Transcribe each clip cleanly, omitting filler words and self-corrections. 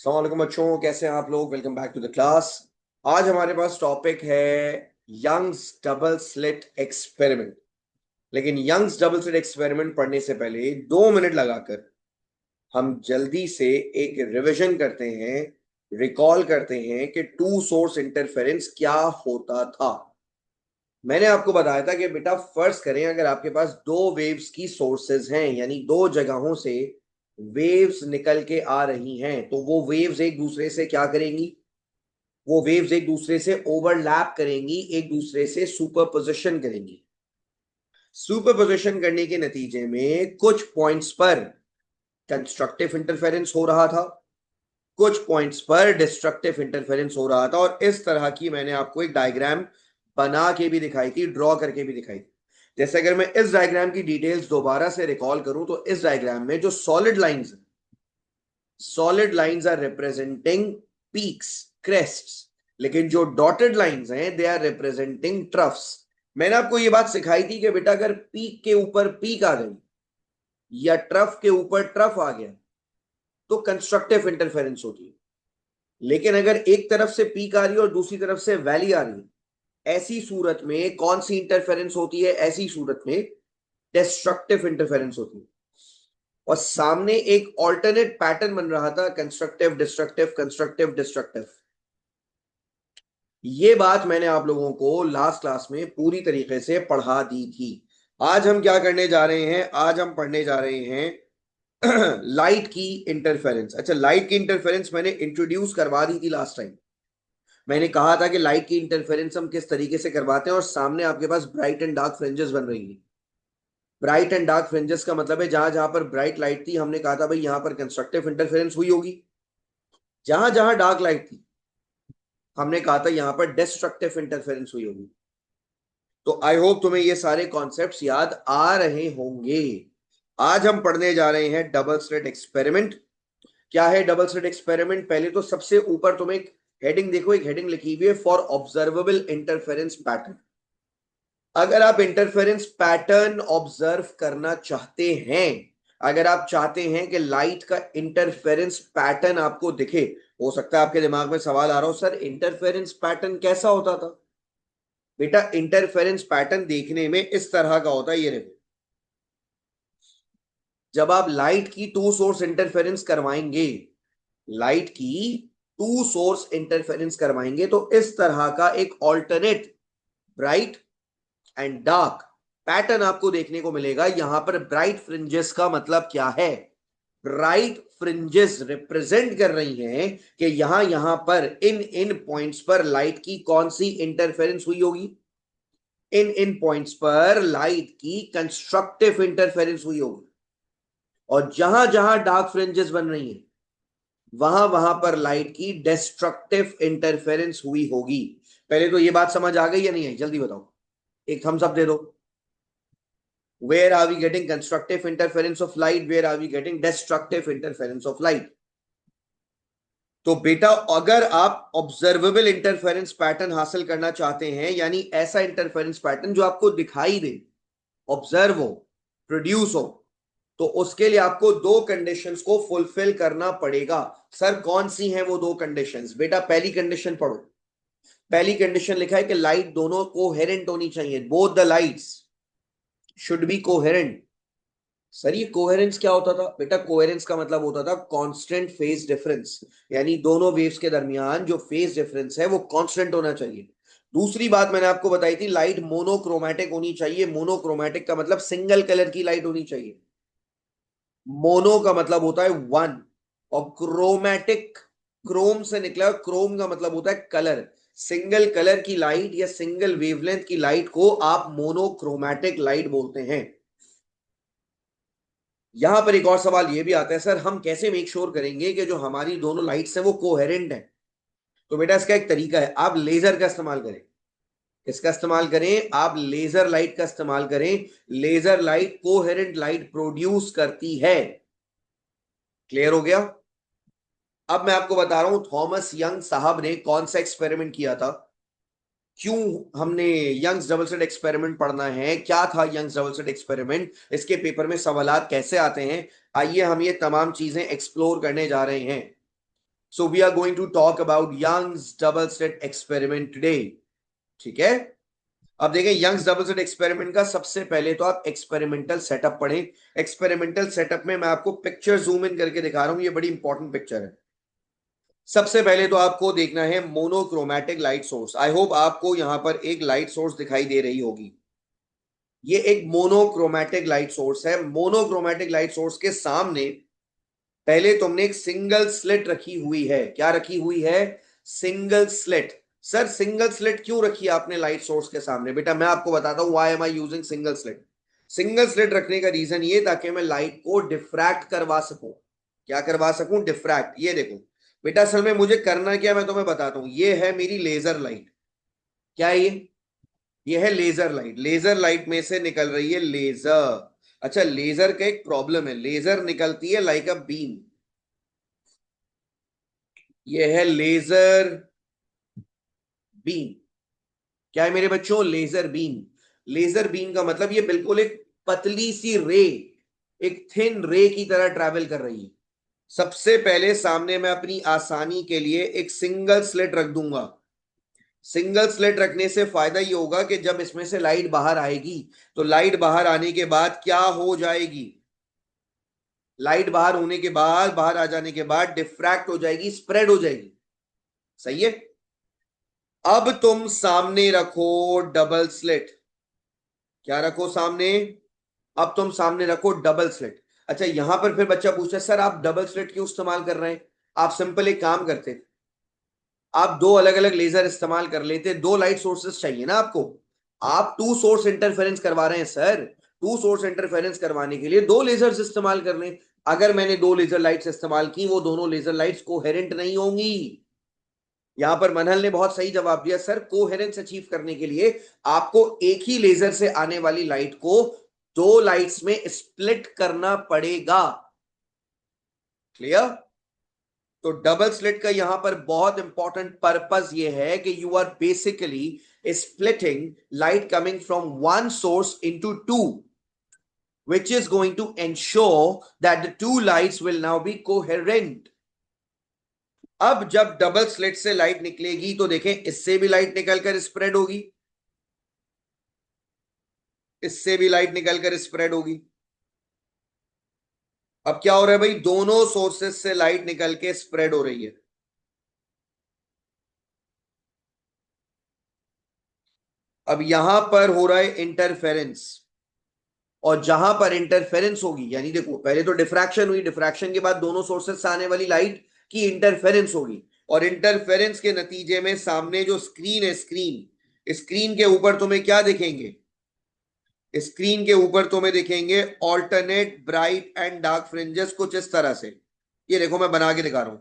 अस्सलाम वालेकुम बच्चों, कैसे हैं आप लोग। Welcome back to the class. आज हमारे पास टॉपिक है यंग्स डबल स्लिट एक्सपेरिमेंट। लेकिन यंग्स डबल स्लिट एक्सपेरिमेंट पढ़ने से पहले 2 मिनट लगाकर हम जल्दी से एक रिवीजन करते हैं, रिकॉल करते हैं कि टू सोर्स इंटरफेरेंस क्या होता था। मैंने आपको बताया था कि बेटा फर्ज करें अगर आपके पास दो वेव्स की सोर्सेज हैं, यानी दो जगहों से वेव्स निकल के आ रही हैं, तो वो वेव्स एक दूसरे से क्या करेंगी, वो वेव्स एक दूसरे से ओवरलैप करेंगी, एक दूसरे से सुपरपोजिशन करेंगी। सुपरपोजिशन करने के नतीजे में कुछ पॉइंट्स पर कंस्ट्रक्टिव इंटरफेरेंस हो रहा था, कुछ पॉइंट्स पर डिस्ट्रक्टिव इंटरफेरेंस हो रहा था। और इस तरह की मैंने आपको एक डायग्राम बना के भी दिखाई थी, ड्रॉ करके भी दिखाई थी। जैसे अगर मैं इस डायग्राम की डिटेल्स दोबारा से रिकॉल करूं तो इस डायग्राम में जो solid lines are representing peaks, crests, लेकिन जो डॉटेड लाइंस हैं दे आर रिप्रेजेंटिंग ट्रफ्स। मैंने आपको ये बात सिखाई थी कि बेटा अगर पीक के ऊपर पीक आ गई या ट्रफ के ऊपर ट्रफ आ गया तो कंस्ट्रक्टिव इंटरफेरेंस होती है। लेकिन अगर एक तरफ से पीक आ रही है और दूसरी तरफ से वैली आ रही है, ऐसी सूरत में कौन सी इंटरफेरेंस होती है? ऐसी सूरत में डिस्ट्रक्टिव इंटरफेरेंस होती है। और सामने एक ऑल्टरनेट पैटर्न बन रहा था, कंस्ट्रक्टिव डिस्ट्रक्टिव कंस्ट्रक्टिव डिस्ट्रक्टिव। ये बात मैंने आप लोगों को लास्ट क्लास में पूरी तरीके से पढ़ा दी थी। आज हम क्या करने जा रहे हैं? आज हम पढ़ने जा रहे हैं लाइट की इंटरफेरेंस। अच्छा, लाइट की इंटरफेरेंस मैंने इंट्रोड्यूस करवा दी थी लास्ट टाइम। मैंने कहा था कि लाइट की इंटरफेरेंस हम किस तरीके से करवाते हैं, और सामने आपके पास ब्राइट एंड डार्क फ्रिंजेस बन रही है। ब्राइट एंड डार्क फ्रिंजेस का मतलब है जहां जहां पर ब्राइट लाइट थी हमने कहा था भाई यहां पर कंस्ट्रक्टिव इंटरफेरेंस हुई होगी, जहां जहां डार्क लाइट थी हमने कहा था यहां पर डिस्ट्रक्टिव इंटरफेरेंस हुई होगी। तो आई होप तुम्हें ये सारे कॉन्सेप्ट्स याद आ रहे होंगे। आज हम पढ़ने जा रहे हैं डबल स्लिट एक्सपेरिमेंट। क्या है डबल स्लिट एक्सपेरिमेंट? पहले तो सबसे ऊपर तुम एक हेडिंग देखो, एक हेडिंग लिखी हुई है फॉर ऑब्जर्वेबल इंटरफेरेंस पैटर्न। अगर आप इंटरफेरेंस पैटर्न ऑब्जर्व करना चाहते हैं, अगर आप चाहते हैं कि लाइट का इंटरफेरेंस पैटर्न आपको दिखे, हो सकता है आपके दिमाग में सवाल आ रहा हो, सर इंटरफेरेंस पैटर्न कैसा होता था? बेटा इंटरफेरेंस पैटर्न देखने में इस तरह का होता है, ये देखो। जब आप लाइट की टू सोर्स इंटरफेरेंस करवाएंगे, लाइट की टू सोर्स इंटरफेरेंस करवाएंगे तो इस तरह का एक alternate bright and dark pattern आपको देखने को मिलेगा। यहां पर ब्राइट फ्रिंजेस का मतलब क्या है? ब्राइट फ्रिंजेस रिप्रेजेंट कर रही हैं कि यहां यहां पर इन इन पॉइंट्स पर लाइट की कौन सी इंटरफेरेंस हुई होगी? इन इन पॉइंट्स पर लाइट की कंस्ट्रक्टिव इंटरफेरेंस हुई होगी। और जहां जहां डार्क फ्रिंजेस बन रही हैं वहां वहां पर लाइट की डिस्ट्रक्टिव इंटरफेरेंस हुई होगी। पहले तो ये बात समझ आ गई या नहीं आई? जल्दी बताओ, एक थम्स अप दे दो। Where are we getting constructive interference of light? Where are we getting destructive interference of light? तो बेटा अगर आप ऑब्जर्वेबल इंटरफेरेंस पैटर्न हासिल करना चाहते हैं, यानी ऐसा इंटरफेरेंस पैटर्न जो आपको दिखाई दे, ऑब्जर्व हो, प्रोड्यूस हो, तो उसके लिए आपको दो कंडीशंस को फुलफिल करना पड़ेगा। सर कौन सी हैं वो दो कंडीशंस? बेटा पहली कंडीशन पढ़ो। पहली कंडीशन लिखा है कि लाइट दोनों कोहेरेंट होनी चाहिए, both the lights should be coherent. Sir ये कोहेरेंस क्या होता था? बेटा कोहेरेंस का मतलब होता था कांस्टेंट फेज डिफरेंस, यानी दोनों वेव्स के दरमियान जो फेज डिफरेंस है वो कांस्टेंट होना चाहिए। दूसरी बात मैंने आपको बताई थी, लाइट मोनोक्रोमैटिक होनी चाहिए। मोनोक्रोमैटिक का मतलब सिंगल कलर की लाइट होनी चाहिए। मोनो का मतलब होता है वन, और क्रोमैटिक क्रोम से निकला, क्रोम का मतलब होता है कलर। सिंगल कलर की लाइट या सिंगल वेवलेंथ की लाइट को आप मोनोक्रोमैटिक लाइट बोलते हैं। यहां पर एक और सवाल यह भी आता है, सर हम कैसे मेक श्योर करेंगे कि जो हमारी दोनों लाइट्स हैं वो कोहेरेंट हैं? तो बेटा इसका एक तरीका है, आप लेजर का इस्तेमाल करें। किसका इस्तेमाल करें? आप लेजर लाइट का इस्तेमाल करें। Laser light coherent light produce करती है। क्लियर हो गया? अब मैं आपको बता रहा हूं थॉमस यंग साहब ने कौन सा एक्सपेरिमेंट किया था, क्यों हमने यंग्स डबल स्लिट एक्सपेरिमेंट पढ़ना है, क्या था यंग्स डबल स्लिट एक्सपेरिमेंट, इसके पेपर में सवालात कैसे आते हैं। आइए हम ये तमाम चीजें एक्सप्लोर करने जा रहे हैं। So we are going to talk about Young's double slit experiment today. ठीक है, अब देखें यंग्स डबल स्लिट एक्सपेरिमेंट का सबसे पहले तो आप एक्सपेरिमेंटल सेटअप पढ़ें। एक्सपेरिमेंटल सेटअप में मैं आपको पिक्चर जूम इन करके दिखा रहा हूं, ये बड़ी इंपॉर्टेंट पिक्चर है। सबसे पहले तो आपको देखना है monochromatic light source. I hope आपको यहां पर एक लाइट सोर्स दिखाई दे रही होगी। ये एक मोनोक्रोमैटिक लाइट सोर्स है। मोनोक्रोमैटिक लाइट सोर्स के सामने पहले तुमने एक सिंगल स्लिट रखी हुई है। क्या रखी हुई है? Single slit. Sir single slit क्यों रखी आपने लाइट सोर्स के सामने? बेटा मैं आपको बताता हूं why am I using single slit. Single slit रखने का रीजन ये ताकि मैं लाइट को डिफ्रैक्ट करवा सकूं। क्या करवा सकूं? डिफ्रैक्ट। ये देखो बेटा, असल में मुझे करना क्या मैं तुम्हें बताता हूं। ये है मेरी लेजर लाइट। क्या है ये? ये है लेजर लाइट। लेजर लाइट में से निकल रही है लेजर। अच्छा, लेजर का एक प्रॉब्लम है, लेजर निकलती है लाइक अ बीम। ये है लेजर बीम। क्या है मेरे बच्चों? Laser beam. लेजर बीम का मतलब ये बिल्कुल एक पतली सी रे, एक थिन रे की तरह ट्रैवल कर रही है। सबसे पहले सामने मैं अपनी आसानी के लिए एक सिंगल स्लिट रख दूंगा। सिंगल स्लिट रखने से फायदा ये होगा कि जब इसमें से लाइट बाहर आएगी तो लाइट बाहर आने के बाद क्या हो जाएगी? लाइट बाहर होने के बाद, बाहर आ जाने के बाद डिफ्रैक्ट हो जाएगी, स्प्रेड हो जाएगी। सही है। अब तुम सामने रखो डबल स्लिट। क्या रखो सामने? अब तुम सामने रखो डबल स्लिट। अच्छा, यहां पर फिर बच्चा पूछता है सर आप डबल स्लिट क्यों इस्तेमाल कर रहे हैं? आप सिंपल एक काम करते, आप दो अलग अलग लेजर इस्तेमाल कर लेते। दो लाइट सोर्सेस चाहिए ना आपको। आप टू सोर्स इंटरफेरेंस करवा रहे हैं सर। टू सोर्स इंटरफेरेंस करवाने के लिए दो लेजर्स इस्तेमाल कर लें। अगर मैंने दो लेजर लाइट्स इस्तेमाल की, वो दोनों लेजर लाइट्स कोहेरेंट नहीं होंगी। यहां पर मनहल ने बहुत सही जवाब दिया, सर कोहेरेंस अचीव करने के लिए आपको एक ही लेजर से आने वाली लाइट को दो लाइट्स में स्प्लिट करना पड़ेगा। क्लियर? तो डबल स्लिट का यहां पर बहुत इंपॉर्टेंट पर्पस ये है कि you are basically splitting light coming from one source into two, which is going to ensure that the two lights will now be coherent. अब जब डबल स्लिट से लाइट निकलेगी तो देखें, इससे भी लाइट निकलकर स्प्रेड होगी, इससे भी लाइट निकलकर स्प्रेड होगी। अब क्या हो रहा है भाई? दोनों सोर्सेस से लाइट निकल के स्प्रेड हो रही है। अब यहां पर हो रहा है इंटरफेरेंस, और जहां पर इंटरफेरेंस होगी, यानी देखो पहले तो डिफ्रैक्शन हुई, डिफ्रैक्शन के बाद दोनों सोर्सेस से आने वाली लाइट की इंटरफेरेंस होगी, और इंटरफेरेंस के नतीजे में सामने जो स्क्रीन है, स्क्रीन, स्क्रीन के ऊपर तुम्हें क्या दिखेंगे? स्क्रीन के ऊपर तुम्हें दिखेंगे alternate bright and dark fringes, कुछ इस तरह से। ये देखो मैं बना के दिखा रहा हूं।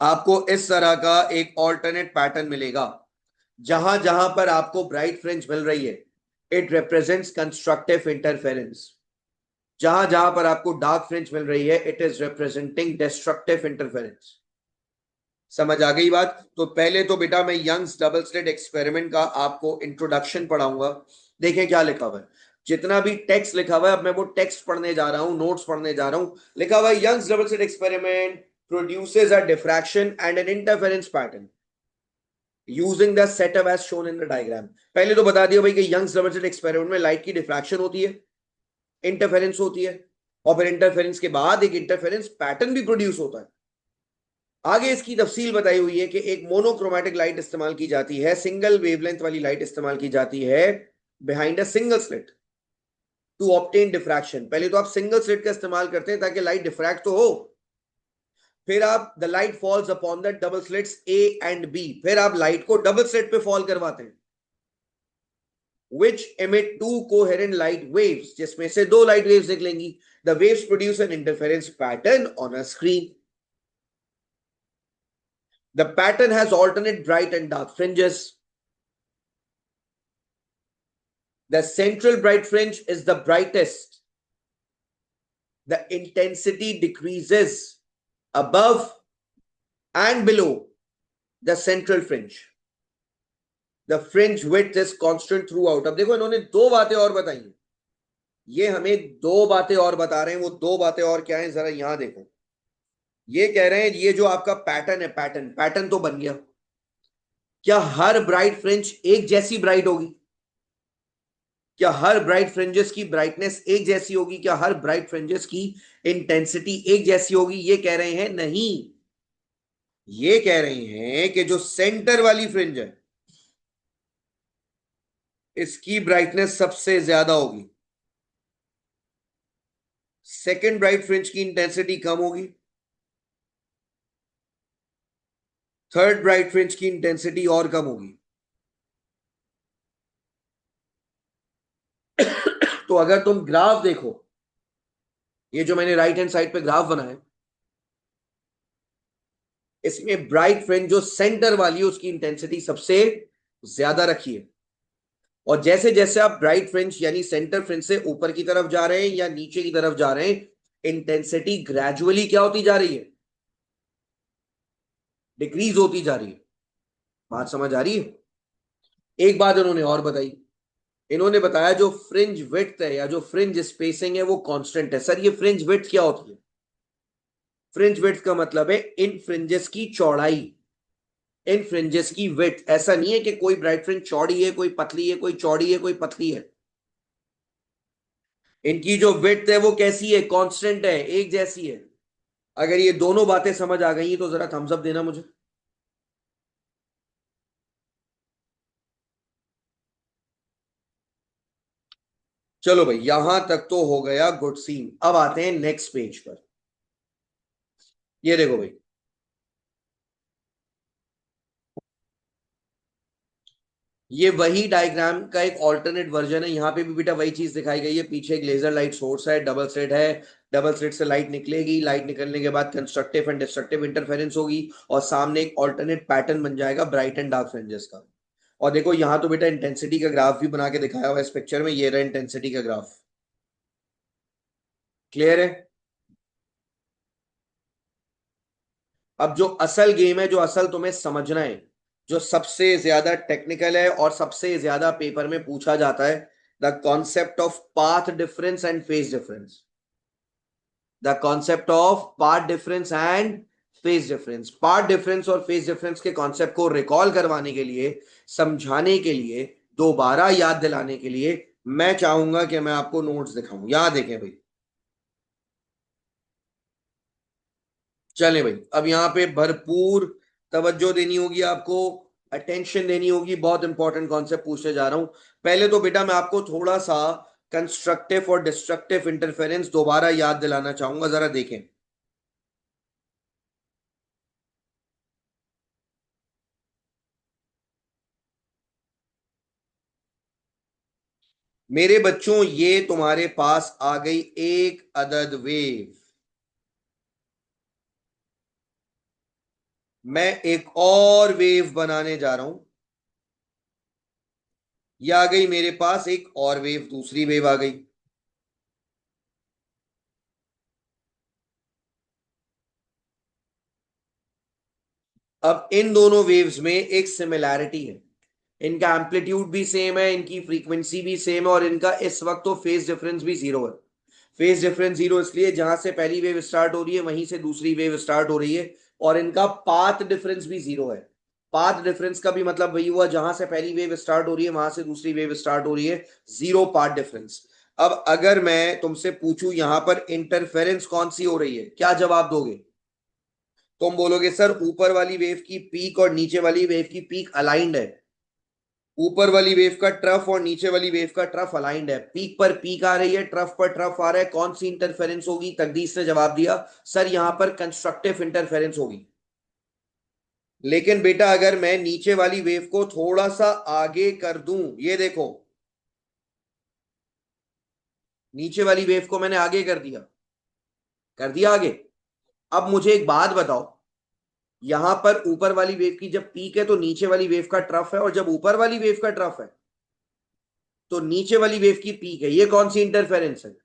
आपको इस तरह का एक ऑल्टरनेट पैटर्न मिलेगा। जहां जहां पर आपको ब्राइट फ्रिंज मिल रही है, इट रिप्रेजेंट्स कंस्ट्रक्टिव इंटरफेरेंस। जहां जहां पर आपको डार्क फ्रिंज मिल रही है, it is representing destructive interference. समझ आ गई बात? तो पहले तो बेटा मैं यंग्स डबल स्लिट एक्सपेरिमेंट का आपको इंट्रोडक्शन पढ़ाऊंगा। देखें क्या लिखा हुआ है। जितना भी टेक्स्ट लिखा हुआ है, अब मैं वो टेक्स्ट पढ़ने जा रहा हूं, नोट्स पढ़ने जा रहा हूं। लिखा हुआ है Young's double slit experiment produces a diffraction and an interference pattern using the setup as shown in the diagram। पहले तो बता दिया भाई कि यंग्स डबल स्लिट एक्सपेरिमेंट में लाइट की डिफ्रैक्शन होती है, इंटरफेरेंस होती है, और फिर इंटरफेरेंस के बाद एक इंटरफेरेंस पैटर्न भी प्रोड्यूस होता है। आगे इसकी तफसील बताई हुई है कि एक मोनोक्रोमैटिक लाइट इस्तेमाल की जाती है, सिंगल वेवलेंथ वाली लाइट इस्तेमाल की जाती है behind a single slit to obtain diffraction. पहले तो आप सिंगल स्लिट का इस्तेमाल करते हैं ताकि लाइट डिफ्रैक्ट तो हो, फिर आप the light falls upon the double slits A and B, फिर आप लाइट को डबल स्लिट पे फॉल करवाते हैं, which emit two coherent light waves, जिसमें से दो लाइट वेव्स निकलेंगी। The waves produce an interference pattern on a screen. The pattern has alternate bright and dark fringes. The central bright fringe is the brightest. The intensity decreases above and below the central fringe, the fringe width is constant through out. अब देखो इन्होंने दो बातें और बताई हैं, ये हमें दो बातें और बता रहे हैं। वो दो बातें और क्या है जरा यहां देखो। ये कह रहे हैं ये जो आपका पैटर्न है, पैटर्न पैटर्न तो बन गया। क्या हर ब्राइट फ्रिंज एक जैसी ब्राइट होगी? क्या हर ब्राइट फ्रिंजेस की ब्राइटनेस एक जैसी होगी? क्या हर ब्राइट फ्रिंजेस की इंटेंसिटी एक जैसी होगी? ये कह रहे हैं नहीं। ये कह रहे हैं कि जो सेंटर वाली फ्रिंज है इसकी ब्राइटनेस सबसे ज्यादा होगी, सेकेंड ब्राइट फ्रिंज की इंटेंसिटी कम होगी, थर्ड ब्राइट फ्रिंज की इंटेंसिटी और कम होगी। तो अगर तुम ग्राफ देखो, ये जो मैंने राइट हैंड साइड पे ग्राफ बनाया, इसमें ब्राइट फ्रिंज जो सेंटर वाली है उसकी इंटेंसिटी सबसे ज्यादा रखी है। और जैसे जैसे आप ब्राइट फ्रिंज यानी सेंटर फ्रिंज से ऊपर की तरफ जा रहे हैं या नीचे की तरफ जा रहे हैं, इंटेंसिटी ग्रेजुअली क्या होती जा रही है? डिक्रीज होती जा रही है। बात समझ आ रही है? एक बात इन्होंने और बताई, इन्होंने बताया जो फ्रिंज विड्थ है या जो फ्रिंज स्पेसिंग है वो कांस्टेंट है। सर ये फ्रिंज विड्थ क्या होती है? फ्रिंज विड्थ का मतलब है इन फ्रिंजेस की चौड़ाई, इन फ्रिंजेस की विड्थ। ऐसा नहीं है कि कोई ब्राइट फ्रिंज चौड़ी है कोई पतली है, कोई चौड़ी है कोई पतली है। इनकी जो विड्थ है वो कैसी है? कांस्टेंट है, एक जैसी है। अगर ये दोनों बातें समझ आ गई तो जरा थम्स अप देना मुझे। चलो भाई यहां तक तो हो गया गुड सीन। अब आते हैं नेक्स्ट पेज पर। ये देखो भाई, ये वही डायग्राम का एक ऑल्टरनेट वर्जन है। यहाँ पे भी बेटा वही चीज दिखाई गई है। पीछे एक लेजर लाइट सोर्स है, डबल स्लिट है, डबल स्लिट से लाइट निकलेगी, लाइट निकलने के बाद कंस्ट्रक्टिव एंड डिस्ट्रक्टिव इंटरफेरेंस होगी और सामने एक ऑल्टरनेट पैटर्न बन जाएगा ब्राइट एंड डार्क फ्रिंजेस का। और देखो यहाँ तो बेटा इंटेंसिटी का ग्राफ भी बना के दिखाया हुआ है इस पिक्चर में। ये रहा इंटेंसिटी का ग्राफ। क्लियर है? अब जो असल गेम है, जो असल तुम्हें समझना है, जो सबसे ज्यादा टेक्निकल है और सबसे ज्यादा पेपर में पूछा जाता है, the concept of path difference and phase difference. The concept of path difference and phase difference. Path difference और फेज डिफरेंस के कॉन्सेप्ट को रिकॉल करवाने के लिए, समझाने के लिए, दोबारा याद दिलाने के लिए मैं चाहूंगा कि मैं आपको नोट्स दिखाऊं। यहां देखें भाई, चले भाई अब यहाँ पे भरपूर तवज्जो देनी होगी आपको, अटेंशन देनी होगी। बहुत इंपॉर्टेंट कॉन्सेप्ट पूछने जा रहा हूं। पहले तो बेटा मैं आपको थोड़ा सा कंस्ट्रक्टिव और डिस्ट्रक्टिव इंटरफेरेंस दोबारा याद दिलाना चाहूंगा, जरा देखें। मेरे बच्चों ये तुम्हारे पास आ गई एक अदद वेव। मैं एक और वेव बनाने जा रहा हूं। ये आ गई मेरे पास एक और वेव, दूसरी वेव आ गई। अब इन दोनों वेव्स में एक सिमिलैरिटी है, इनका एम्पलीट्यूड भी सेम है, इनकी फ्रीक्वेंसी भी सेम है और इनका इस वक्त तो फेज डिफरेंस भी जीरो है। फेज डिफरेंस जीरो इसलिए जहां से पहली वेव स्टार्ट हो रही है वहीं से दूसरी वेव स्टार्ट हो रही है। और इनका पाथ डिफरेंस भी जीरो है। पाथ डिफरेंस का भी मतलब वही हुआ, जहां से पहली वेव स्टार्ट हो रही है वहां से दूसरी वेव स्टार्ट हो रही है, जीरो पाथ डिफरेंस। अब अगर मैं तुमसे पूछूं यहां पर इंटरफेरेंस कौन सी हो रही है, क्या जवाब दोगे? तुम बोलोगे सर ऊपर वाली वेव की पीक और नीचे वाली वेव की पीक अलाइंड है। ऊपर वाली वेव का ट्रफ और नीचे वाली वेव का ट्रफ अलाइंड है, पीक पर पीक आ रही है, ट्रफ पर ट्रफ आ रहा है, कौन सी इंटरफेरेंस होगी? तकदीस ने जवाब दिया सर यहां पर कंस्ट्रक्टिव इंटरफेरेंस होगी। लेकिन बेटा अगर मैं नीचे वाली वेव को थोड़ा सा आगे कर दूं, ये देखो नीचे वाली वेव को मैंने आगे कर दिया आगे। अब मुझे एक बात बताओ, यहां पर ऊपर वाली वेव की जब पीक है तो नीचे वाली वेव का ट्रफ है, और जब ऊपर वाली वेव का ट्रफ है तो नीचे वाली वेव की पीक है। ये कौन सी इंटरफेरेंस है?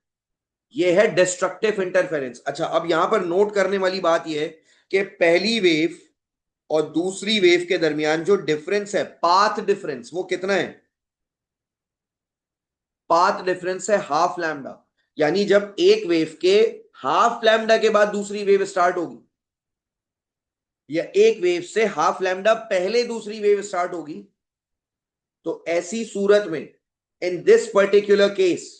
ये है डिस्ट्रक्टिव इंटरफेरेंस। अच्छा अब यहां पर नोट करने वाली बात यह है कि पहली वेव और दूसरी वेव के दरमियान जो डिफरेंस है, पाथ डिफरेंस, वो कितना है? पाथ डिफरेंस है हाफ लैम्डा। यानी जब एक वेव के हाफ लैम्डा के बाद दूसरी वेव स्टार्ट होगी, या एक वेव से हाफ लैम्डा पहले दूसरी वेव स्टार्ट होगी, तो ऐसी सूरत में इन दिस पर्टिकुलर केस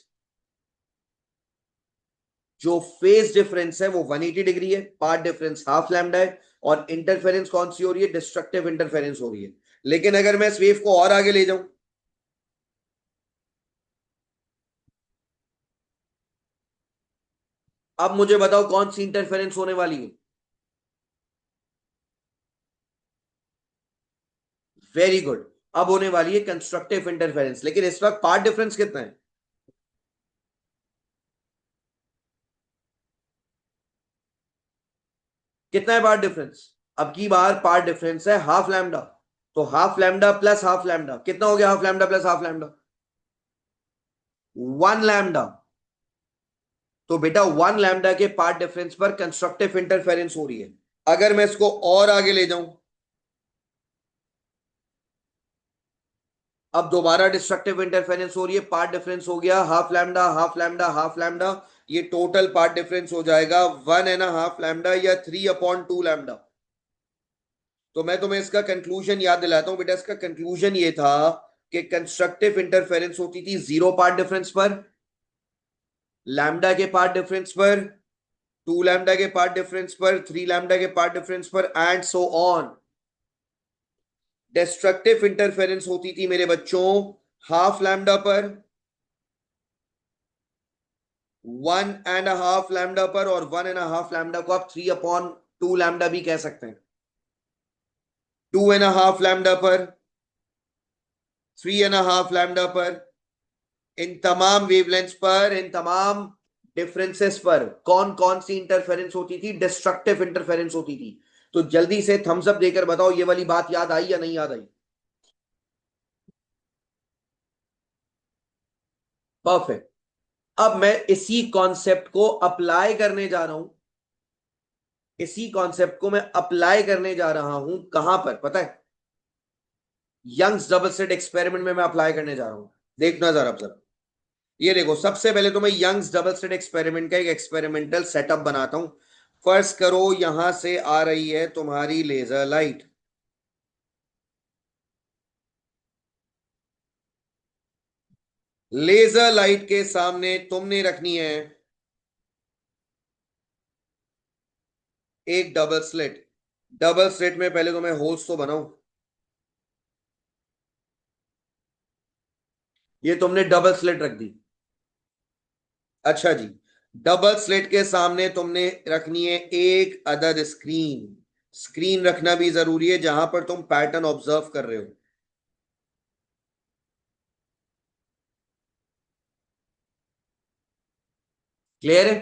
जो फेज डिफरेंस है वो 180 डिग्री है, पाथ डिफरेंस हाफ लैम्डा है, और इंटरफेरेंस कौन सी हो रही है? डिस्ट्रक्टिव इंटरफेरेंस हो रही है। लेकिन अगर मैं इस वेव को और आगे ले जाऊं, अब मुझे बताओ कौन सी इंटरफेरेंस होने वाली है? Very good. अब होने वाली है कंस्ट्रक्टिव इंटरफेरेंस। लेकिन इस वक्त पार्ट डिफरेंस कितना है? कितना है पार्ट डिफरेंस? अब की बार पार्ट डिफरेंस है हाफ लैम्डा। तो half lambda plus half lambda कितना हो गया? Half lambda plus half lambda 1 lambda. तो बेटा 1 लैम्डा के पार्ट डिफरेंस पर कंस्ट्रक्टिव इंटरफेरेंस हो रही है। अगर मैं इसको और आगे ले जाऊं, अब दोबारा डिस्ट्रक्टिव इंटरफेरेंस हो रही है, पार्ट डिफरेंस हो गया half lambda half lambda half lambda. ये टोटल पार्ट डिफरेंस हो जाएगा 1.5 लैम्डा या 3/2 लैम्डा। तो मैं तुम्हें इसका कंक्लूजन याद दिलाता हूं बेटा। इसका कंक्लूजन ये था कि कंस्ट्रक्टिव इंटरफेरेंस होती थी 0 पार्ट डिफरेंस पर, लैम्डा के पार्ट डिफरेंस पर, 2 लैम्डा के पार्ट डिफरेंस पर, 3 लैम्डा के पार्ट डिफरेंस पर, and so on. Destructive interference होती थी मेरे बच्चों हाफ लैम्डा पर, 1.5 लैम्डा पर, और 1.5 लैम्डा को आप 3/2 लैम्डा भी कह सकते हैं। 2.5 लैम्डा पर, 3.5 लैम्डा पर, इन तमाम वेवलेंथ्स पर, इन तमाम डिफरेंसेस पर कौन कौन सी इंटरफेरेंस होती थी? डिस्ट्रक्टिव इंटरफेरेंस होती थी। तो जल्दी से थम्स अप देकर बताओ ये वाली बात याद आई या नहीं याद आई? परफेक्ट। अब मैं इसी कॉन्सेप्ट को अप्लाई करने जा रहा हूं। इसी कॉन्सेप्ट को मैं अप्लाई करने जा रहा हूं कहां पर पता है? यंग्स डबल स्लिट एक्सपेरिमेंट में मैं अप्लाई करने जा रहा हूं। देखना जरा अब जरा। ये देखो, सबसे पहले तो मैं यंग्स डबल स्लिट एक्सपेरिमेंट का एक एक्सपेरिमेंटल सेटअप बनाता हूं। फर्स्ट करो, यहां से आ रही है तुम्हारी लेजर लाइट। लेजर लाइट के सामने तुमने रखनी है एक डबल स्लिट। डबल स्लिट में पहले तो मैं होल्स तो बनाऊं। ये तुमने डबल स्लिट रख दी। अच्छा जी। डबल स्लिट के सामने तुमने रखनी है एक अदद स्क्रीन। स्क्रीन रखना भी जरूरी है जहां पर तुम पैटर्न ऑब्जर्व कर रहे हो। क्लियर है?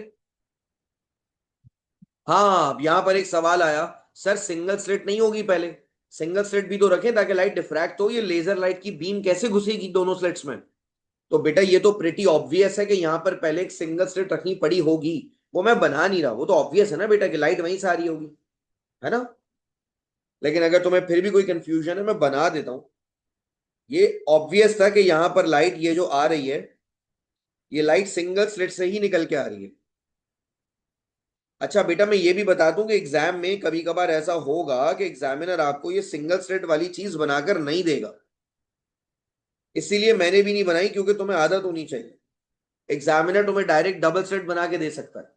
हाँ, अब यहां पर एक सवाल आया, सर सिंगल स्लिट नहीं होगी पहले? सिंगल स्लिट भी तो रखें ताकि लाइट डिफ्रैक्ट हो। ये लेजर लाइट की बीम कैसे घुसेगी दोनों स्लिट्स में? तो बेटा ये तो प्रिटी ऑब्वियस है कि यहां पर पहले एक सिंगल स्लिट रखनी पड़ी होगी। वो मैं बना नहीं रहा, वो तो ऑब्वियस है ना बेटा कि लाइट वहीं से आ रही होगी, है ना? लेकिन अगर तुम्हें फिर भी कोई कंफ्यूजन है, मैं बना देता हूं। ये ऑब्वियस था कि यहां पर लाइट ये जो आ रही है, ये लाइट सिंगल स्लिट से ही निकल के आ रही है। अच्छा बेटा, मैं ये भी बता दूं कि एग्जाम में कभी कभार ऐसा होगा कि एग्जामिनर आपको ये सिंगल स्लिट वाली चीज बनाकर नहीं देगा। इसीलिए मैंने भी नहीं बनाई, क्योंकि तुम्हें आदत होनी चाहिए। एग्जामिनर तुम्हें डायरेक्ट डबल स्लिट बना के दे सकता है।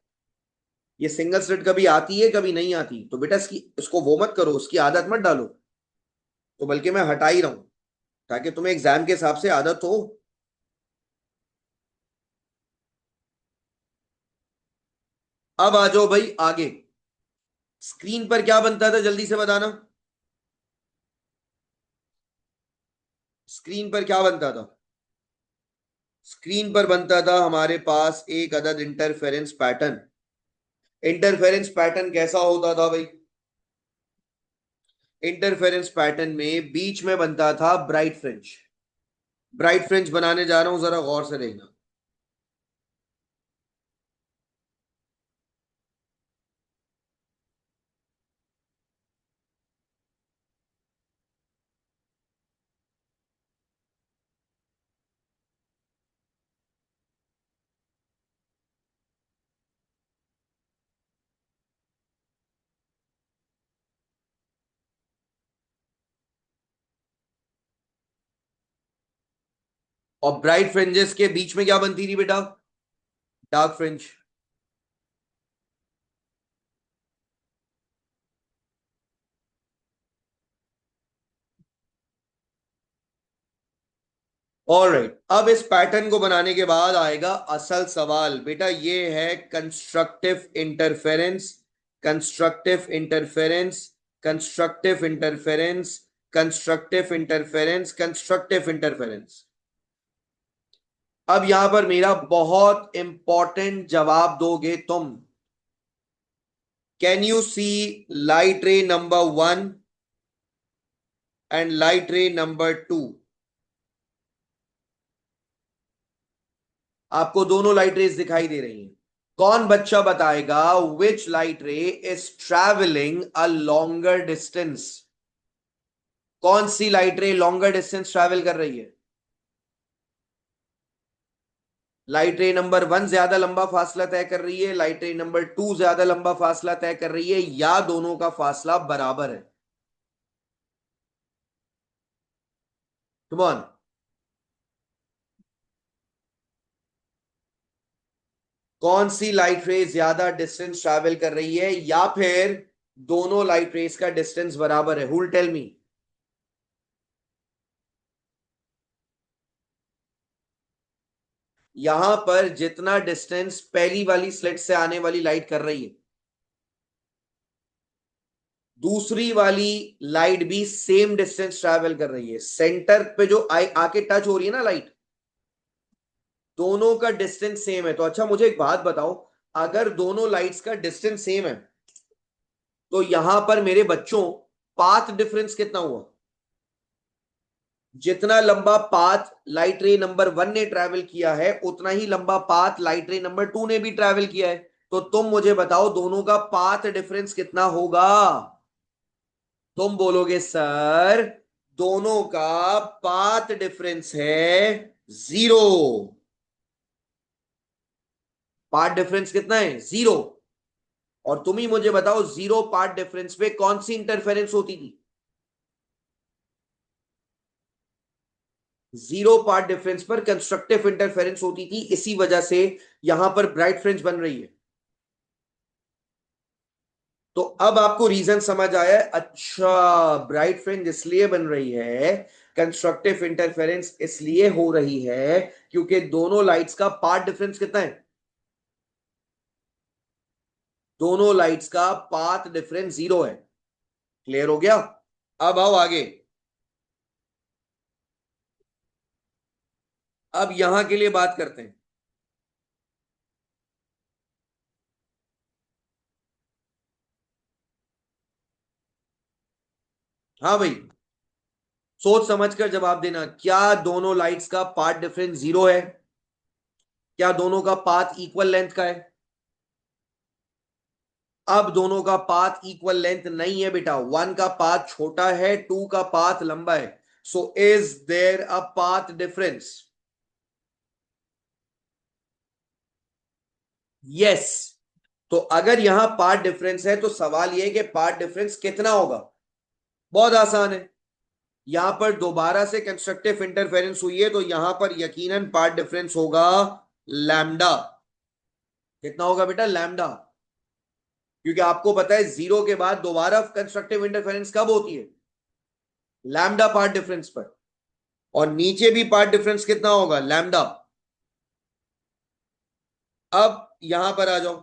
ये सिंगल स्लिट कभी आती है कभी नहीं आती, तो बेटा इसको वो मत करो, उसकी आदत मत डालो। तो बल्कि मैं हटा ही रहा हूं ताकि तुम्हें एग्जाम के हिसाब से आदत हो। अब आ जाओ भाई आगे। स्क्रीन पर क्या बनता था जल्दी से बताना। स्क्रीन पर क्या बनता था? स्क्रीन पर बनता था हमारे पास एक अदद इंटरफेरेंस पैटर्न। इंटरफेरेंस पैटर्न कैसा होता था भाई? इंटरफेरेंस पैटर्न में बीच में बनता था ब्राइट फ्रिंज। ब्राइट फ्रिंज बनाने जा रहा हूं, जरा गौर से देखना। और ब्राइट फ्रिंजेस के बीच में क्या बनती थी बेटा? Dark fringe. ऑलराइट, अब इस पैटर्न को बनाने के बाद आएगा असल सवाल बेटा, ये है constructive interference, constructive interference, constructive interference, constructive interference, constructive interference. अब यहां पर मेरा बहुत इंपॉर्टेंट जवाब दोगे तुम। Can you see light ray number 1 and light ray number 2? आपको दोनों लाइट रेज दिखाई दे रही हैं। कौन बच्चा बताएगा which light ray is travelling a longer distance? कौन सी light ray longer distance travel कर रही है? लाइट रे नंबर 1 ज्यादा लंबा फासला तय कर रही है, लाइट रे नंबर 2 ज्यादा लंबा फासला तय कर रही है, या दोनों का फासला बराबर है? Come on. कौन सी लाइट रे ज्यादा डिस्टेंस ट्रैवल कर रही है, या फिर दोनों लाइट रेस का डिस्टेंस बराबर है? Who will tell me? यहां पर जितना डिस्टेंस पहली वाली स्लिट से आने वाली लाइट कर रही है, दूसरी वाली लाइट भी सेम डिस्टेंस ट्रैवल कर रही है। सेंटर पे जो आके टच हो रही है ना लाइट, दोनों का डिस्टेंस सेम है। तो अच्छा मुझे एक बात बताओ, अगर दोनों लाइट्स का डिस्टेंस सेम है तो यहां पर मेरे बच्चों पाथ डिफरेंस कितना हुआ? जितना लंबा पाथ लाइट रे नंबर 1 ने ट्रैवल किया है, उतना ही लंबा पाथ लाइट रे नंबर 2 ने भी ट्रैवल किया है। तो तुम मुझे बताओ दोनों का पाथ डिफरेंस कितना होगा? तुम बोलोगे सर दोनों का पाथ डिफरेंस है 0। पाथ डिफरेंस कितना है? 0। और तुम ही मुझे बताओ 0 पाथ डिफरेंस पे कौन सी इंटरफेरेंस होती थी? 0 पार्ट डिफरेंस पर कंस्ट्रक्टिव इंटरफेरेंस होती थी, इसी वजह से यहां पर ब्राइट फ्रिंज बन रही है। तो अब आपको रीजन समझ आया है? अच्छा, ब्राइट फ्रिंज इसलिए बन रही है, कंस्ट्रक्टिव इंटरफेरेंस इसलिए हो रही है क्योंकि दोनों लाइट्स का पाथ डिफरेंस कितना है? दोनों लाइट्स का पाथ डिफरेंस 0 है। क्लियर हो गया? अब आओ आगे। अब यहां के लिए बात करते हैं। हाँ भाई, सोच समझ कर जवाब देना। क्या दोनों लाइट्स का पाथ डिफरेंस 0 है? क्या दोनों का पाथ इक्वल लेंथ का है? अब दोनों का पाथ इक्वल लेंथ नहीं है बेटा, 1 का पाथ छोटा है, 2 का पाथ लंबा है। So is there a path difference? Yes. तो अगर यहां पाथ डिफरेंस है तो सवाल यह है कि पाथ डिफरेंस कितना होगा? बहुत आसान है। यहां पर दोबारा से कंस्ट्रक्टिव इंटरफेरेंस हुई है तो यहां पर यकीनन पाथ डिफरेंस होगा लैम्डा। कितना होगा बेटा? लैम्डा। क्योंकि आपको पता है 0 के बाद दोबारा कंस्ट्रक्टिव इंटरफेरेंस कब होती है? लैम्डा पार्ट डिफरेंस पर। और नीचे भी पार्ट डिफरेंस कितना होगा? लैम्डा। अब यहां पर आ जाओ।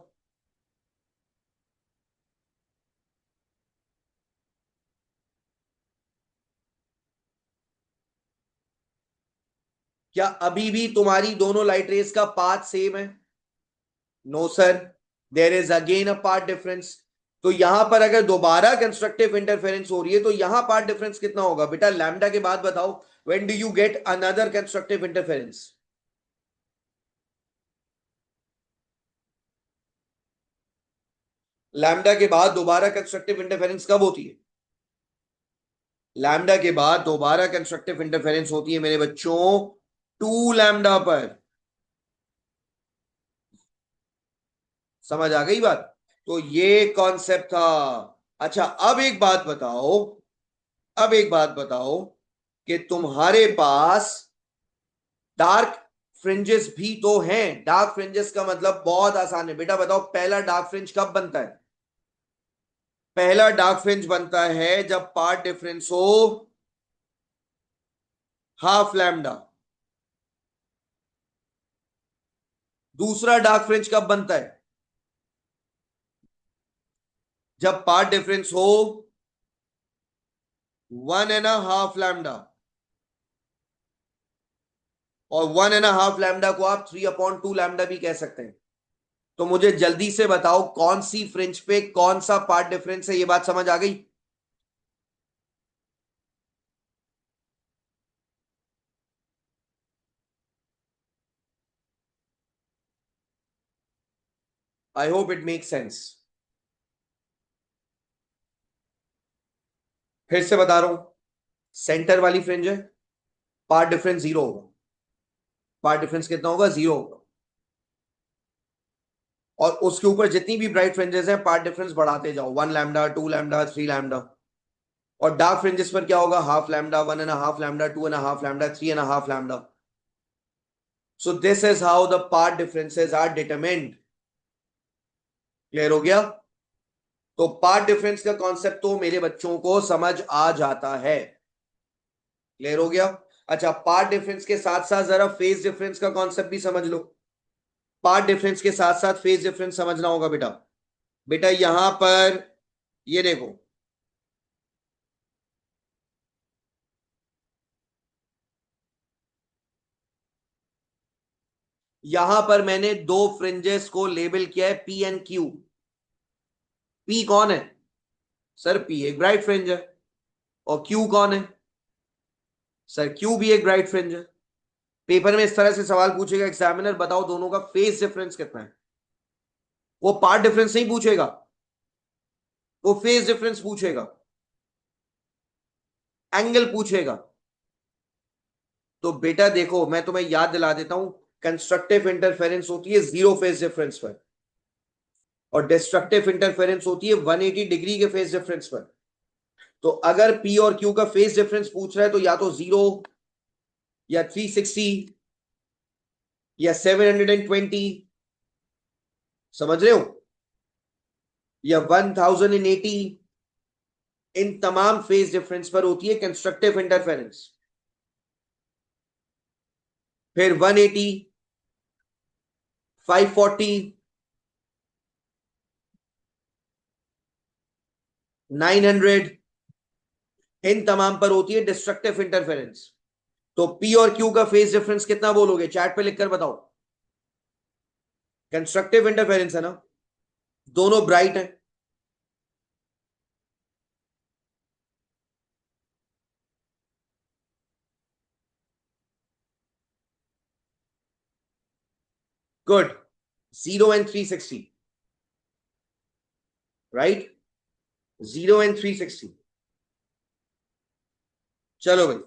क्या अभी भी तुम्हारी दोनों लाइट रेस का पाथ सेम है? No sir, there is again a part difference. तो यहां पर अगर दोबारा कंस्ट्रक्टिव इंटरफेरेंस हो रही है तो यहां पार्ट डिफरेंस कितना होगा बेटा? लैम्डा के बाद बताओ, when do you get another constructive interference? Lambda के बाद दोबारा कंस्ट्रक्टिव इंटरफेरेंस कब होती है? लैम्डा के बाद दोबारा कंस्ट्रक्टिव इंटरफेरेंस होती है मेरे बच्चों 2 लैम्डा पर। समझ आ गई बात? तो ये कॉन्सेप्ट था। अच्छा, अब एक बात बताओ, अब एक बात बताओ कि तुम्हारे पास डार्क फ्रिंजेस भी तो हैं। डार्क फ्रिंजेस का मतलब बहुत आसान है बेटा, बताओ पहला डार्क फ्रिंज कब बनता है? पहला डार्क फ्रिंज बनता है जब पार्ट डिफरेंस हो हाफ लैम्डा। दूसरा डार्क फ्रिंज कब बनता है? जब पार्ट डिफरेंस हो 1.5 लैम्डा। और 1.5 लैम्डा को आप 3/2 लैम्डा भी कह सकते हैं। तो मुझे जल्दी से बताओ कौन सी फ्रिंज पे कौन सा पार्ट डिफरेंस है, ये बात समझ आ गई? I hope it make sense. फिर से बता रहा हूं, सेंटर वाली फ्रिंज है, पार्ट डिफरेंस जीरो होगा। पार्ट डिफरेंस कितना होगा? जीरो होगा। और उसके ऊपर जितनी भी ब्राइट फ्रिंजेस हैं पार्ट डिफरेंस बढ़ाते जाओ, 1 लैम्डा, 2 लैम्डा, 3 लैम्डा। और डार्क फ्रिंजेस पर क्या होगा? Half lambda, 1.5 lambda, 2.5 lambda, 3.5 lambda. So this is how the path differences are determined. Clear हो गया? तो पार्ट डिफरेंस का कॉन्सेप्ट तो मेरे बच्चों को समझ आ जाता है। क्लियर हो गया? अच्छा, पार्ट डिफरेंस के साथ साथ जरा फेज डिफरेंस का कॉन्सेप्ट भी समझ लो। पार्ट डिफरेंस के साथ साथ फेज डिफरेंस समझना होगा बेटा। बेटा यहां पर ये देखो, यहां पर मैंने दो फ्रिंजेस को लेबल किया है पी एंड क्यू। पी कौन है? सर पी एक ब्राइट फ्रिंज है। और क्यू कौन है? सर क्यू भी एक ब्राइट फ्रिंज है। पेपर में इस तरह से सवाल पूछेगा एग्जामिनर, बताओ दोनों का फेज डिफरेंस कितना है। वो पार्ट डिफरेंस नहीं पूछेगा, वो फेज डिफरेंस पूछेगा, एंगल पूछेगा। तो बेटा देखो मैं तुम्हें याद दिला देता हूं, कंस्ट्रक्टिव इंटरफेरेंस होती है जीरो फेज डिफरेंस पर, और डिस्ट्रक्टिव इंटरफेरेंस होती है 180 डिग्री के फेज डिफरेंस पर। तो अगर पी और क्यू का फेज डिफरेंस पूछ रहा है तो या तो जीरो, या 360, या 720, समझ रहे हो, या 1080, इन तमाम फेज डिफरेंस पर होती है कंस्ट्रक्टिव इंटरफेरेंस। फिर 180, 540, 900, इन तमाम पर होती है डिस्ट्रक्टिव इंटरफेरेंस। तो पी और क्यू का फेज डिफरेंस कितना बोलोगे? चैट पे लिखकर बताओ। कंस्ट्रक्टिव इंटरफेरेंस है ना, दोनों ब्राइट हैं। गुड। 0 and 360, right? 0 and 360। चलो भाई,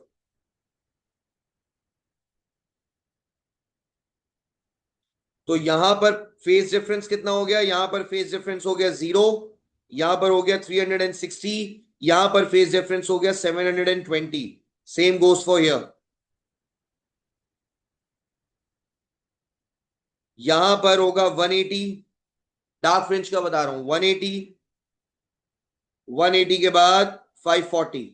तो यहां पर फेज डिफरेंस कितना हो गया? यहां पर फेज डिफरेंस हो गया जीरो, यहां पर हो गया 360, यहां पर फेज डिफरेंस हो गया 720। Same goes for here. यहां पर होगा 180, डार्क फ्रिंज का बता रहा हूं, 180, 180 के बाद 540।